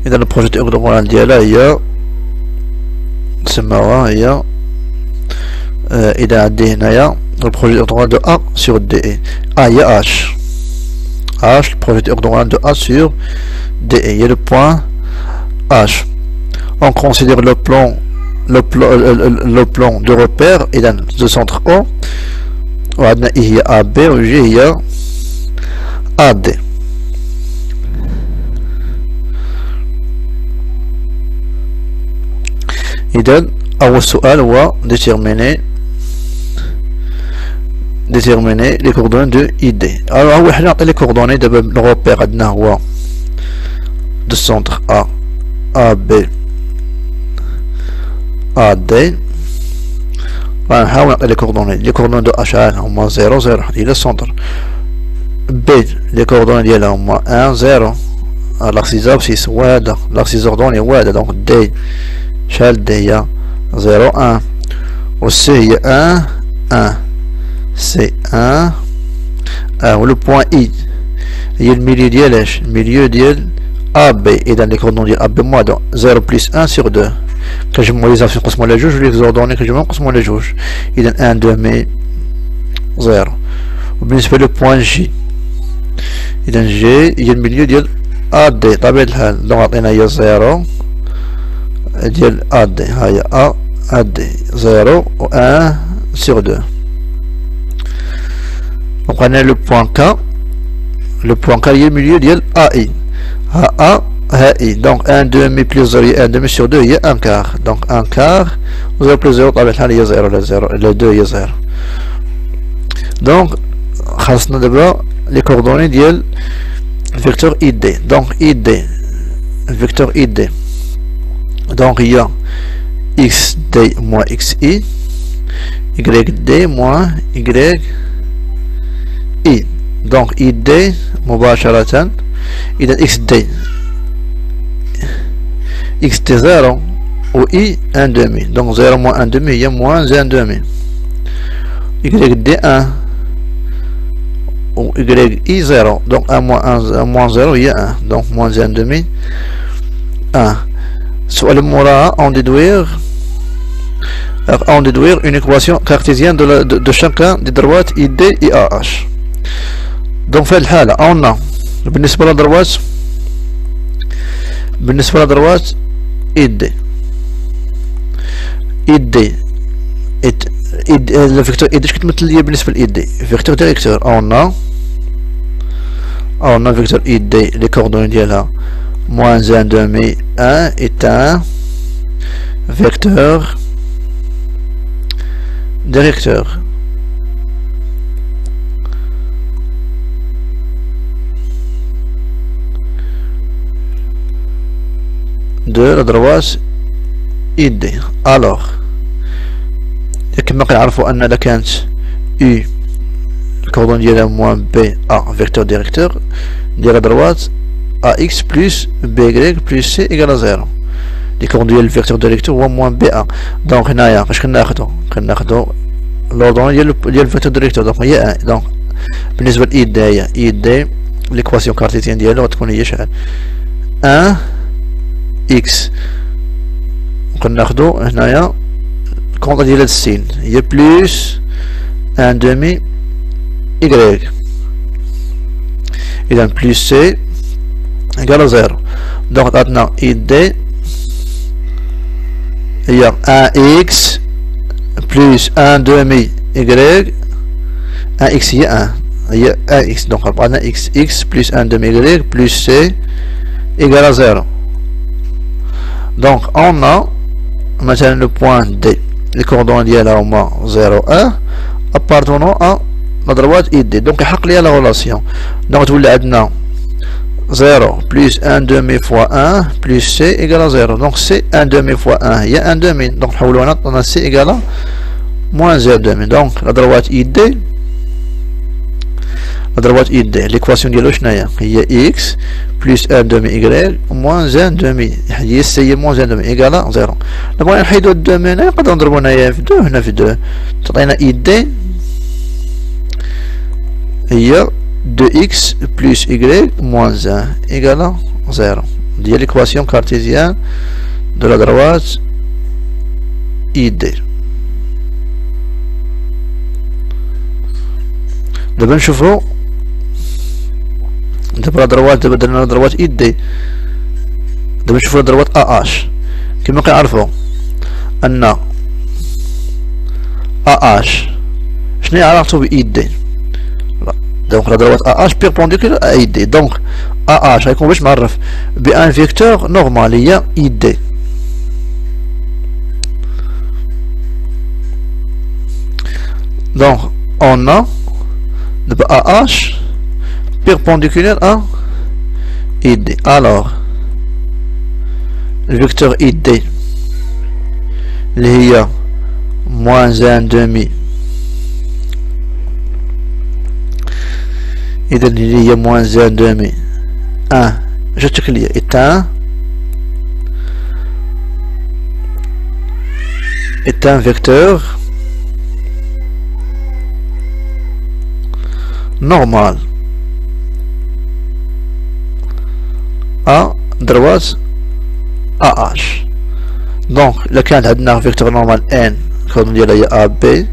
إذا البروجيتي octogonal ديالها هي نسموها هي إذا عندي هنايا البروجيتي octogonal de A sur DI. A هي H. le projeté octogonal de A sur DE est le point H. On considère le plan de repère et de centre O. وعندنا I هي AB و G هي AD. إذا أول سؤال هو déterminer les coordonnées de ID. alors أول حاجة نعطي les coordonnées دابا le repère عندنا هو de centre A AB AD. غنحاول نعطي les coordonnées de H هما 0 0 إلى السنتر. B les coordonnées ديالها هما 1 0. l'axe abscisse هو هذا l'axe ordonné هو هذا. donc D شحال D هي 0 1 و C هي 1 1 C 1 1 و le point I هي الميليو ديال اش الميليو ديال AB. إذا les coordonnées ديال AB moins 0 plus 1 sur 2. كنجمعو لي زافيون نقسمو على جوج و لي زوردوني كنجمعو نقسمو على جوج. إذا 1 دومي 0. وبالنسبة لو بوان جي إذا جي هي الميليو ديال AD طبيعة الحال. دونك عطينا هي 0 ديال AD. ها هي AD 0 و 1 sur 2. دونك عندنا لو بوان K. le point K هي الميليو ديال AI. ها A ها I. donc 1 demi plus 0 هي 1 demi sur 2 هي 1 quart. donc 1 quart 0 plus 0 طبيعة الحال هي 0 لا 2 هي 0. donc خاصنا دابا لي كوردوني ديال فيكتور ID. donc ID فيكتور ID donc هي XD moins XI YD moins YI. donc ID مباشرة إذا XD 0 و I 1 demi. donc 0 moins 1 demi هي moins 1 demi. YD 1 و YI 0 donc 1 moins 0 هي 1 donc moins 1 demi 1. السؤال موراها on déduire on déduire une équation cartésienne de chacun des droites ID et AH. Donc في الحالة on a بالنسبة للدروات ID الفيكتور ID كتمثل ليا بالنسبة لإيدي فيكتور ديريكتور on a vecteur ID les coordonnées ديالها moins 1 demi 1 est un vecteur directeur. De la droite ID. Alors كما كنعرفوا ان الا كانت U الكوردون ديالها moins BA vecteur directeur ديال la droite AX plus BY plus C égale à 0. les coordonnées ديال الفيكتور ديريكتور هو moins BA. دونك هنايا فاش كناخدو l'ordonnée ديال الفيكتور ديريكتور دونك هي 1. دونك بالنسبه لإيد هي إيد ليكواسيون كارتيزيان ديالو غتكون هي شحال 1 x كناخدو هنايا الكونطا ديال هاد السين هي بلوس 1 demi y اذا بلوس سي ايكال 0. دونك عطاتنا اي دي هي 1 x بلوس 1 demi y 1 x هي 1 x دونك عطاتنا x بلوس 1 demi y بلوس c ايكال 0. Donc on a maintenant le point D, les coordonnées ديالها هما 0 1 appartenant à la droite ID. Donc يحقق ليها la relation. Donc تولي عندنا 0 plus 1 demi fois 1 plus C égale à 0. Donc C 1 demi fois 1 هي 1 demi. Donc نحولوها نعطينا C égale à moins 0 demi. Donc la droite ID l'équation ديالو شناهي هي x plus 1 demi y moins 1 demi هي c هي moins 1 demi égale à 0. نبغي نحيدو هاد الدومي هنا نقدرو نضربو هنايا في 2 هنا في 2 تعطينا id هي 2x plus y moins 1 égale à 0 ديال l'équation cartésienne de la droite id. دابا نشوفو دابا درنا لا دروات اي دي. دابا نشوفو لا دروات اش. كما كنعرفو ان اش شنو هي علاقته ب اي دي. دونك لا دروات اش بيربونديكولار ا اي دي. دونك اش غيكون باش معرف بان فيكتور نورمال هي اي دي. دونك اون ا دابا AH perpendiculaire à ID. Alors le vecteur ID اللي هي moins 1 demi إذا اللي هي moins 1 demi 1 جاتك ليا est un vecteur normal à droite AH. donc là كانت عندنا فيكتور نورمال n الكودون ديالها هي a b.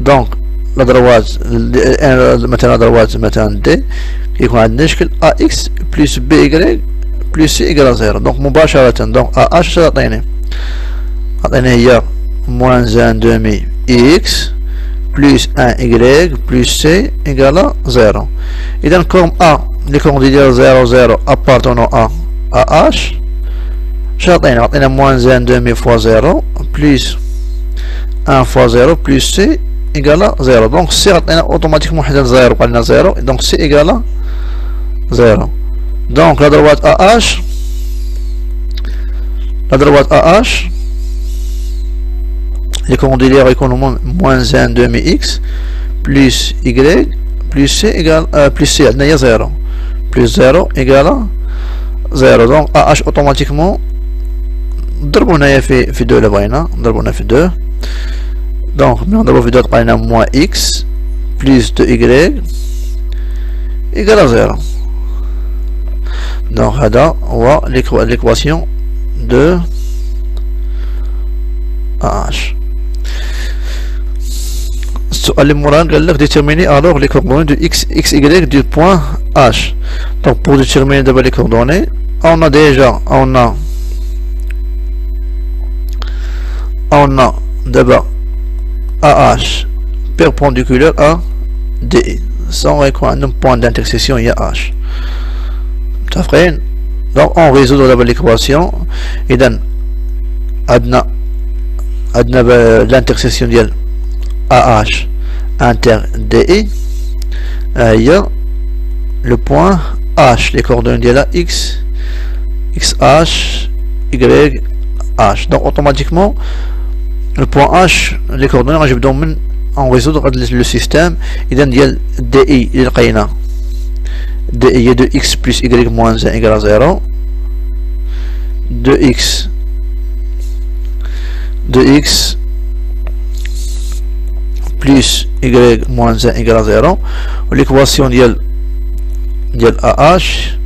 donc لا دروات مثلا دروات مثلا d كيكون عندنا شكل ax بلس by بلس c إيكال 0. donc مباشرة donc AH عطيني هي moins 1 demi x plus 1 y plus c égale à 0. إذا comme A les coordonnées ديال 0 0 appartenant à AH عطينا moins 1 demi fois 0 plus 1 fois 0 plus c égale à 0. donc c عطينا automatiquement حدا 0 بقى 0 donc c égale à 0. donc la droite AH les coordonnées يكونوا moins 1 demi x plus y plus c égale plus c عندنا هي 0 plus 0 égale 0. donc AH automatiquement نضربو هنايا في 2 اللي بغينا نضربو هنا في 2. donc ملي نضربو في 2 تبقى لنا moins x plus 2y égale 0. donc هذا هو l'équation de AH. السؤال اللي موراه قال لك déterminer alors les coordonnées de x, y du point H. Donc pour déterminer d'abord les coordonnées, on a déjà d'abord AH perpendiculaire à DE. Sans un point d'intersection, il y a H. Donc on résout d'abord l'équation et then adna l'intersection de AH inter DE, il y a le point H, les coordonnées de la X, XH, YH. Donc automatiquement le point H, les coordonnées, on résout le système. Il y a DI, il y a DI de X plus Y moins 1 égale à 0, 2X plus Y moins 1 égale à 0. L'équation de AH,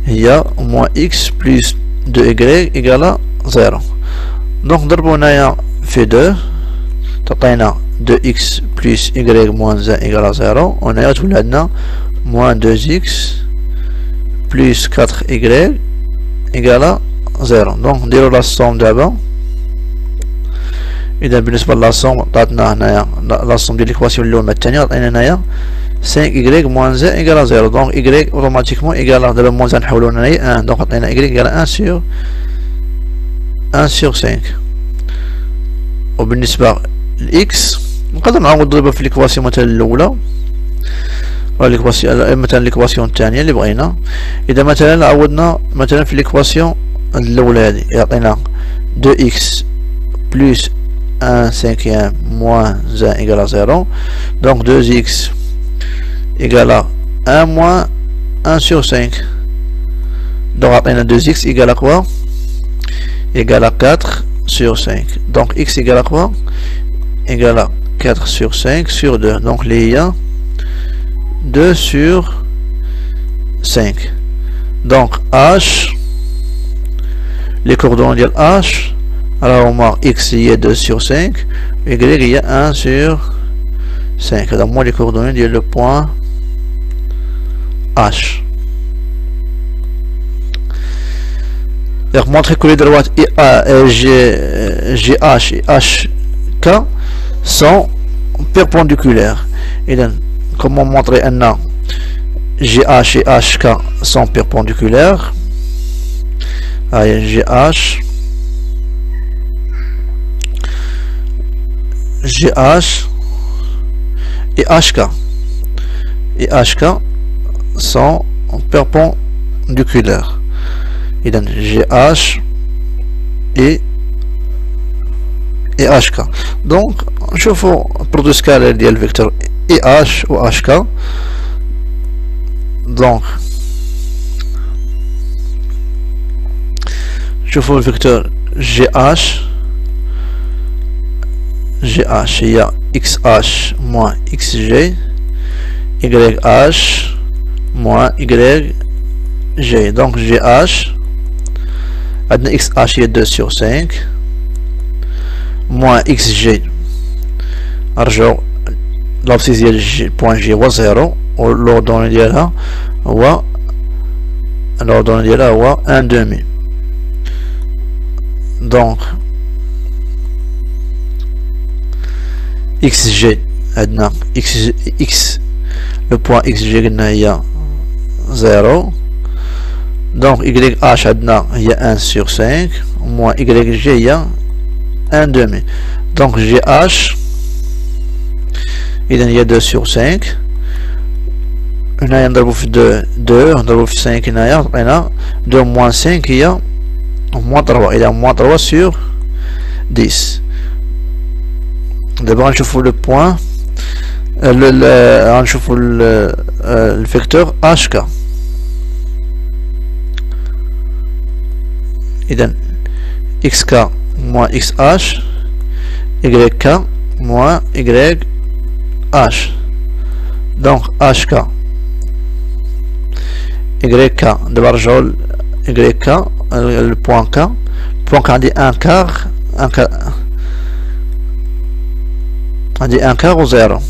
il y a moins X plus 2Y égale à 0. Donc on fait 2, تعطينا 2x plus y moins 1 égale à 0. On a tout là-dedans moins 2x plus 4y égale à 0. Donc نديرو la somme d'abord. إذا بالنسبة لا somme عطاتنا هنايا la somme ديال l'équation الأولى الثانية عطينا هنايا 5y moins 1 égale à 0. Donc y automatiquement égale à دابا moins 1 نحولو هنايا 1. Donc عطينا y égale à 1 sur 5. وبالنسبة لإكس نقدر نعاود نضربها في الإكواسيون مثلا الأولى ولا مثلا الإكواسيون الثانية اللي بغينا. إذا مثلا عوضنا مثلا في الإكواسيون الأولى هذه يعطينا 2x plus 1 cinquième moins 1 égale à 0. Donc 2x égale à 1 moins 1 sur 5. Donc يعطينا 2x égale à quoi? Égale à 4 sur 5. Donc x égale à quoi? Égale à 4 sur 5 sur 2. Donc il y a 2 sur 5. Donc h, les coordonnées de h, alors on marque x il y a 2 sur 5, y il y a 1 sur 5. Donc moi les coordonnées de le point h. Donc montrer que les droites GH et HK sont perpendiculaires. Et donc, comment montrer un GH et HK sont perpendiculaires? GH et HK. Et HK sont perpendiculaires. Et donc GH et HK. Donc نشوفوا produit scalaire ديال vecteur EH و HK. Donc نشوفوا الفيكتور GH هي XH moins XG YH moins YG. Donc GH عندنا XH هي 2 sur 5 moins XG نرجعو لابسيس ديال بوان جي هو 0 و لوردوني ديالها هو 1 demi. Donc XG عندنا X le point XG قلنا هي 0. Donc YH عندنا هي 1 sur 5 moins YG هي 1 demi. Donc GH إذا هي 2 sur 5. هنايا نضربو في 2 نضربو في 5 هنايا عطينا 2 moins 5 هي moins 3. إذا moins 3 sur 10. دابا غنشوفو لو بوان غنشوفو الفيكتور HK. إذا XK moins XH YK moins YH. Donc HK YK دابا نرجعو YK le point K. Le point K عندي 1 quart عندي 1 quart و 0.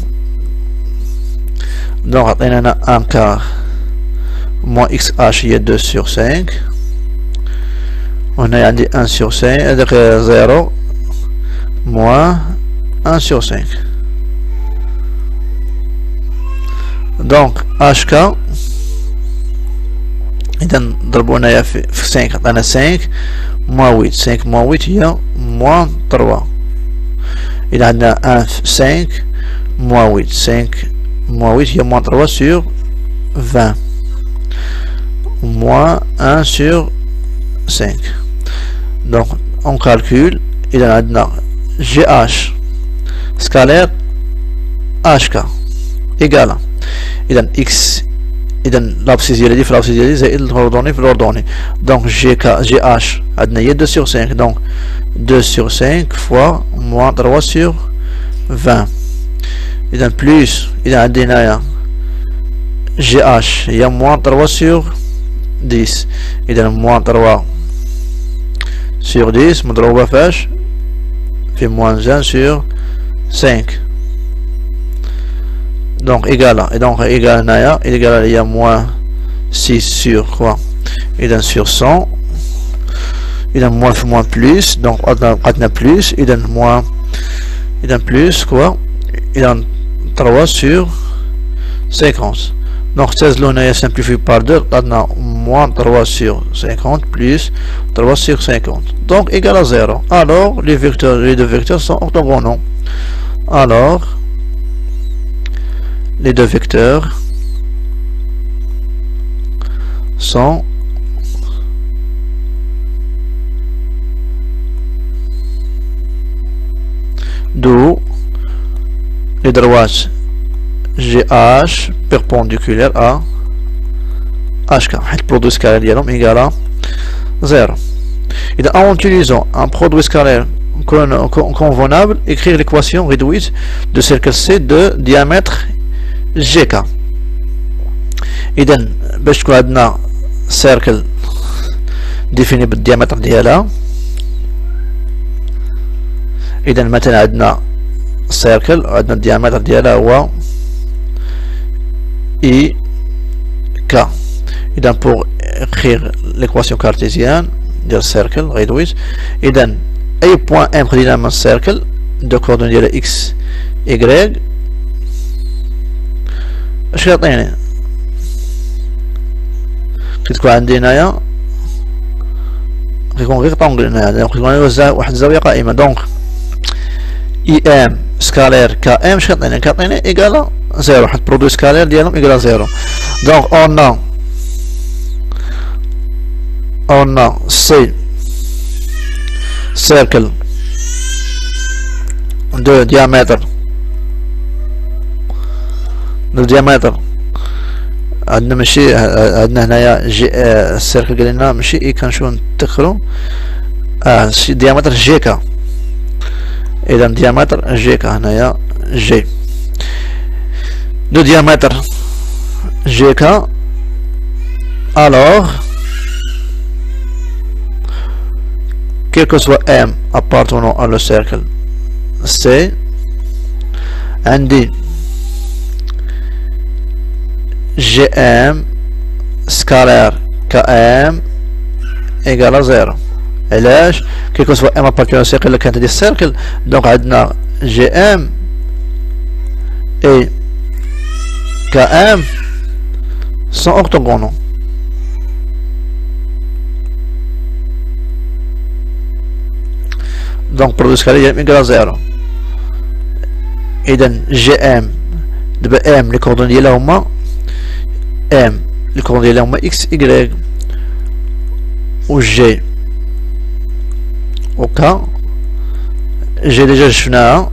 دونك عطينا هنا 1 quart moins xh هي 2 sur 5. وهنا عندي 1 sur 5 هذاك 0 moins 1 sur 5. دونك hk إذا نضربو هنايا في 5 عطانا 5 moins 8. 5 moins 8 هي moins 3. إذا عندنا 1 في 5 moins 8. 5 moins 8 هي moins 3 sur 20 moins 1 sur 5. Donc on calcule. إذا عندنا GH scalaire HK égale. إذا X إذا l'abscisse ديالي في l'abscisse ديالي زائد الأردني في الأردني. Donc GH عندنا هي 2 sur 5. Donc 2 sur 5 fois moins 3 sur 20. إذا plus إذا عندنا هنايا GH هي moins 3 sur 10. إذا moins 3 sur 10 مضروبة فاش في moins 1 sur 5. Donc égal. Et donc égal هنايا égal هي moins 6 sur quoi. إذا sur 100. إذا moins في moins plus. Donc عندنا plus. إذا moins إذا plus quoi. إذا 3 sur 50. Donc 16 là هنايا simplifié par 2 عندنا moins 3 sur 50 plus 3 sur 50. Donc égal à 0. Alors les deux vecteurs sont orthogonaux. Alors les deux vecteurs sont d'où les droites GH perpendiculaire à HK. Le produit scalaire est égal à 0. Et en utilisant un produit scalaire convenable, écrire l'équation réduite de cercle C de diamètre GK. إذا باش تكون عندنا cercle défini بالdiamètre ديالها. إذا مثلا عندنا cercle عندنا الديامتر ديالها هو I K. إذا pour écrire l'équation cartésienne ديال cercle réduite. إذا أي point M خدينا من cercle de coordonnées ديالها X Y. اش كيعطيني؟ كتكون عندي هنايا كيكون غير طونغل هنايا كيكون واحد الزاوية قائمة. دونك اي ام سكالير كا ام اش كيعطيني؟ كيعطيني ايكالا 0. واحد برودوي سكالير ديالهم ايكالا 0. دونك اون سي سيركل دو diamètre عندنا ماشي عندنا هنايا جي السيركل قال لنا ماشي اي كنشوفو نتذكرو ديامتر جي كا. اذا ديامتر جي كا هنايا جي دو ديامتر جي كا. الوغ quel que soit M appartenant à le cercle C عندي GM scalaire KM égale à 0. علاش؟ quel que soit M appartenant au cercle اللي كانت هادي السيركل. دونك عندنا GM et KM sont orthogonaux. دونك برودوي سكالير égale à 0. إذا GM دابا M لي كوردون ديالها هما M لي كوردون ديالها هما X Y و G و K. G ديجا شفناها.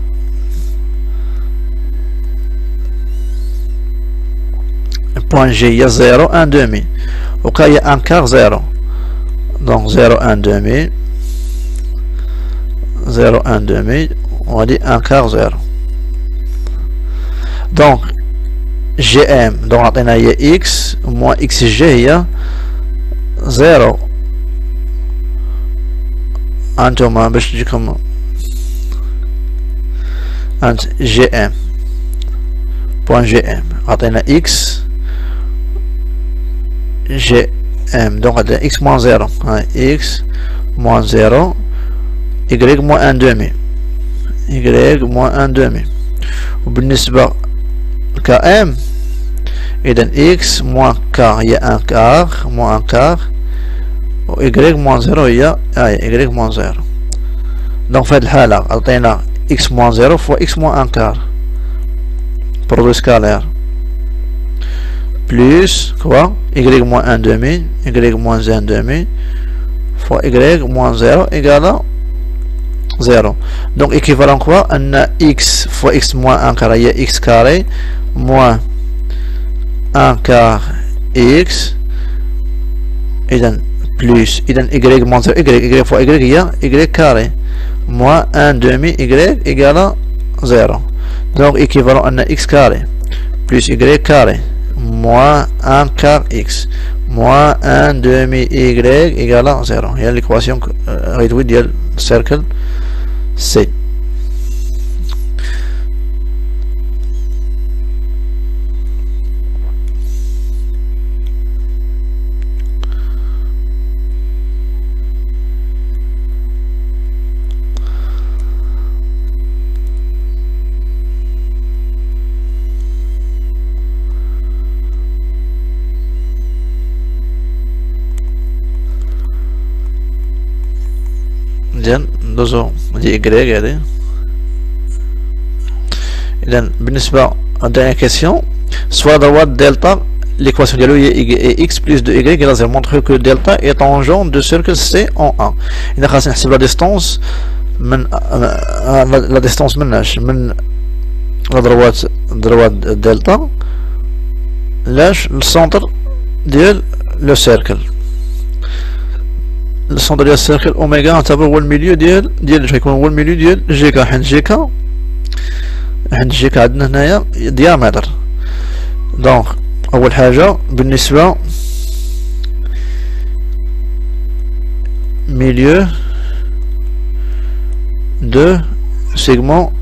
بوان G هي 0 1 demi و K هي 1 quart 0. دونك 0 1 demi 0 1 demi وهادي 1 quart 0. دونك جي ام دونك عطينا هي اكس موان اكس جي هي 0. هانتوما باش تجيكم عند جي ام بوان جي ام عطينا اكس جي ام دونك عندنا اكس موان زيرو اكس موان زيرو y موان ان دومي y موان ان دومي وبالنسبة كام إذا x موان k هي ان كار موان ان كار و y موان زيرو هي y موان زيرو دونك في هاد الحالة عطينا x موان زيرو فوا x موان ان كار برودوي سكالير بلوس كوا y موان ان دومي y موان ان دومي فوا y موان زيرو إيكالا زيرو دونك إيكيفالون كوا أن x فوا x موان ان كار هي x كاري موان ان كار x إذا بلوس إذا y موان زيرو y فوا y هي y كاري موان ان دومي y إيكالا زيرو دونك إيكيفالون أن x كاري بلوس y كاري moins 1 quart x moins 1 demi y égale à 0. Il y a l'équation réduite du cercle C. إذن ندوزو دي إكغيك هادي إذن بالنسبة للدانيير كيسيون soit droite delta l'équation ديالو هي x plus 2y إلى 0 montre que delta est tangent de cercle C en 1 إذا خاصنا نحسب لا ديستونس من لا ديستونس مناش من لا دروات دلتا لاش السونتر ديال لو سيركل السونتر ديال السيركل اوميغا نعتبر هو الميليو ديال غيكون هو الميليو ديال جيكا حيت جيكا عندنا هنايا ديامتر دونك اول حاجه بالنسبه ميليو دو سيغمون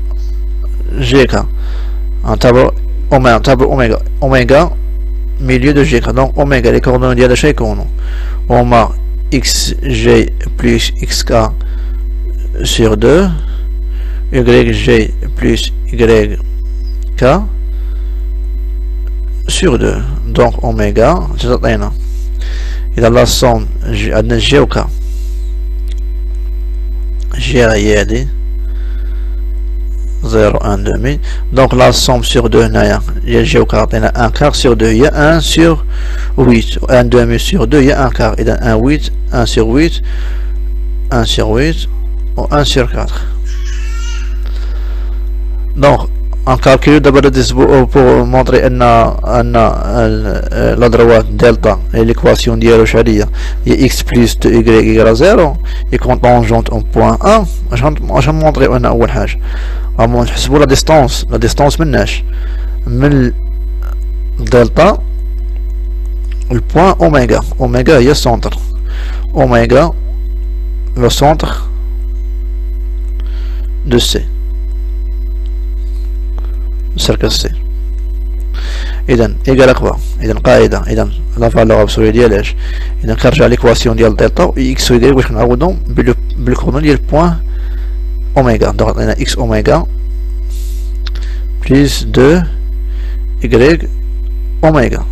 جيكا نعتبر اوميغا ميليو دو جيكا دونك اوميغا لي كوردوني ديالها شنو يكونوا هما xg plus xk sur 2 yg plus yk sur 2 donc oméga تعطينا إذا لا somme عندنا g و k g هي هادي 0 1 demi donc la somme sur 2 هنايا هي g و k عطينا 1 quart sur 2 هي 1 sur 8 1 demi sur 2 هي 1 quart إذا 1 8 1 sur 8 1 sur 8 ou 1 sur 4 donc on calcule d'abord pour montrer أن la droite delta l'équation ديالو شحال هي x plus 2y égale 0 يكون tangente au point 1 واش نمونطري أن أول حاجة غنحسبو نحسبو لا ديستونس مناش من دلتا البوان اوميغا هي السونتر اوميغا لو سونتر دو سي سيركل سي اذا ايكال اكوا اذا قاعده اذا لا فالور ابسولي ديال اش اذا كنرجع ليكواسيون ديال دلتا و اكس و y باش نعوضهم بالكوردون ديال بوان اوميغا دونك عطينا اكس اوميغا بلس 2 y اوميغا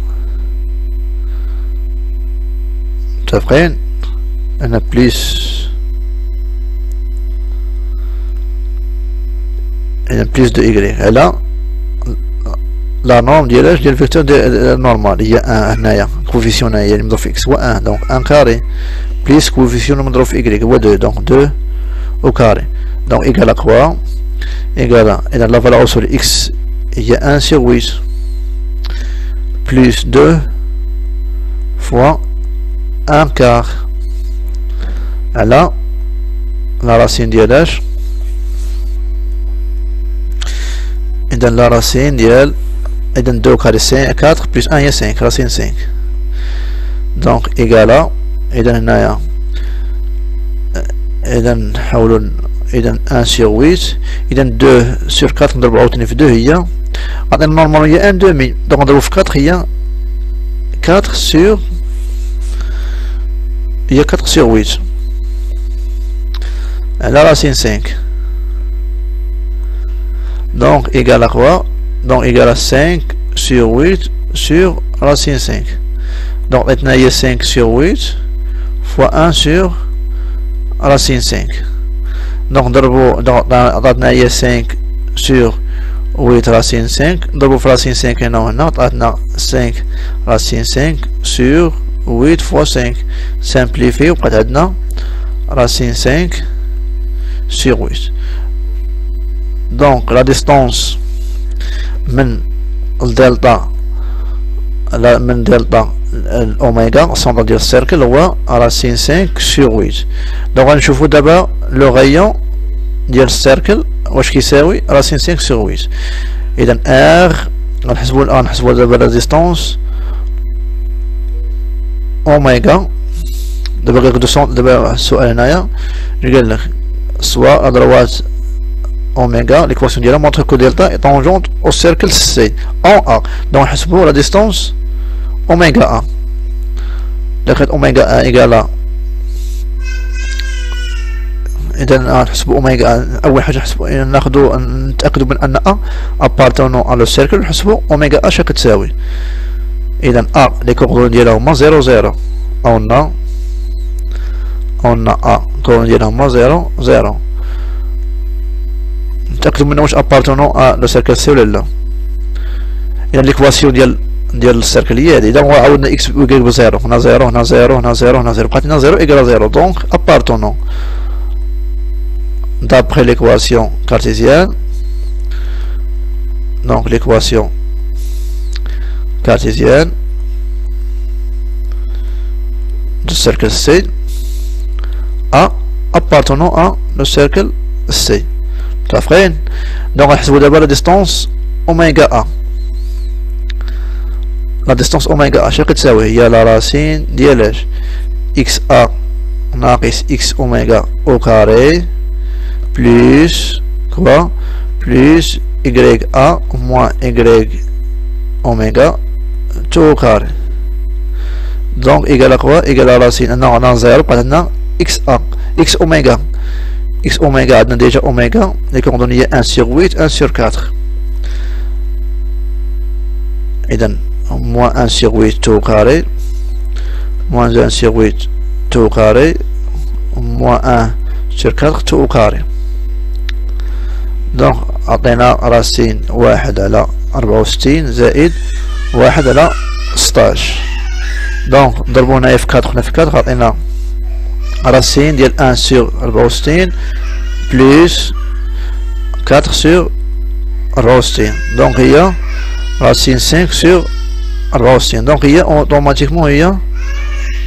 متفقين انا بلس دو y على لا نورم ديال الفيكتور نورمال هي 1 هنايا كوفيسيون هي اللي مضروب في x هو 1 دونك 1 كاري بلس كوفيسيون مضروب في y هو 2 دونك 2 au carré donc égal à quoi égal à et dans la valeur sur x il y a 1 sur 8 plus 2 fois 1 quart à la racine ديال h et dans la racine ديال et dans 2 carré 5 4 plus 1 il y a 5 racine 5 donc égal à et dans هنايا إذا نحاولوا إذا 1 sur 8. إذا 2 sur 4 نضربو عاوتاني في 2 هي عطينا نورمال هي 1 demi، دونك نضربو في 4 هي 4 sur 8 على racine 5. Donc égal à quoi? Donc égal à 5 sur 8 sur racine 5. Donc maintenant il y a 5 sur 8 fois 1 sur racine 5. Donc عطاتنا هي 5 sur 8 racine 5. نضربو في racine 5 هنا وهنا عطاتنا 5 racine 5 sur 8 fois 5. Simplifié وبقات عندنا racine 5 sur 8. Donc la distance من الدلتا من دلتا الأوميغا السنتر ديال السيركل هو راسين 5 sur 8. دونك غنشوفو دابا لو غايون ديال السيركل واش كيساوي راسين 5 sur 8. إذا ار غنحسبو دابا لا ديستونس أوميغا. دابا السؤال هنايا قالك سوا أدروات اوميغا l'équation ديالها montre que delta est tangente au cercle C en A. donc نحسبوا la distance oméga A. لقيت oméga A égale إذا نحسبوا اوميغا A. أول حاجة نحسبوا نتأكدوا من أن A appartenant à le cercle. نحسبوا oméga A شاك تساوي إذا A les coordonnées ديالها هما 0 0 on a A coordonnées ديالها هما 0 0. نتأكدوا منه واش ابارتونون لو سيركل سي ولا لا. اذا ليكواسيون ديال السيركل هي هادي. اذا عاودنا اكس يقلب بزيرو، هنا زيرو هنا زيرو هنا زيرو هنا زيرو، بقات لنا زيرو ايكال زيرو. دونك ابارتونون d'après l'équation cartésienne. Donc l'équation cartésienne du cercle C A appartenant à le cercle C. متفقين؟ دونك غنحسبو دابا لا ديستونس اوميغا A. لا ديستونس اوميغا A شنو كتساوي؟ هي لا راسين ديال اش؟ اكس A ناقص اكس اوميغا او كاري بلس كوا بلس y A moins y اوميغا تو كاري. دونك ايكال كوا؟ ايكال راسين عندنا زيرو بقات عندنا اكس A اكس اوميغا. x oméga عندنا ديجا اوميغا les coordonnées 1 sur 8 1 sur 4. إذا moins 1 sur 8 tout carré moins 1 sur 8 tout carré moins 1 sur 4 tout carré. donc عطينا راسين 1 على 64 زائد 1 على 16. donc ضربو هنايا في 4 هنا في 4 عطينا racine ديال 1 sur 64 plus 4 sur 64. donc هي racine 5 sur 64. donc هي automatiquement هي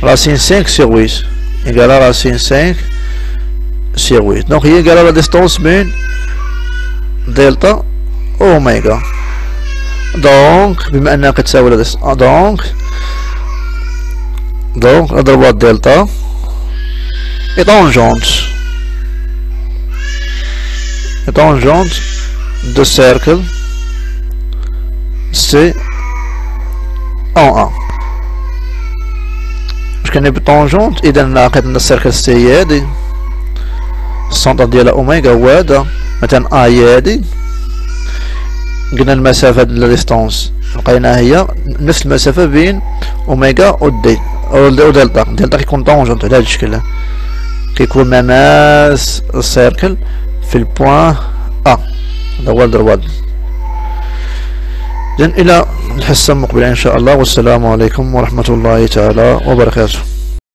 racine 5 sur 8 égale à racine 5 sur 8. donc هي égale à la distance بين دلتا اوميغا. donc بما انها كتساوي لا دونك نضربوها دلتا est tangente de cercle C en A. باش كان بتونجونت اذا لقينا السيركل سي هي هادي السنتر ديالها اوميغا هو هذا مثلا ا هي هادي. قلنا المسافة د لا ديستونس لقيناها هي نفس المسافة بين اوميغا و دي او دلتا كيكون طونجونت على هاد الشكل كيكون مماس السيركل في البوان ا. هذا هو الدرواد. إذن إلى الحصة المقبلة إن شاء الله، والسلام عليكم ورحمة الله تعالى وبركاته.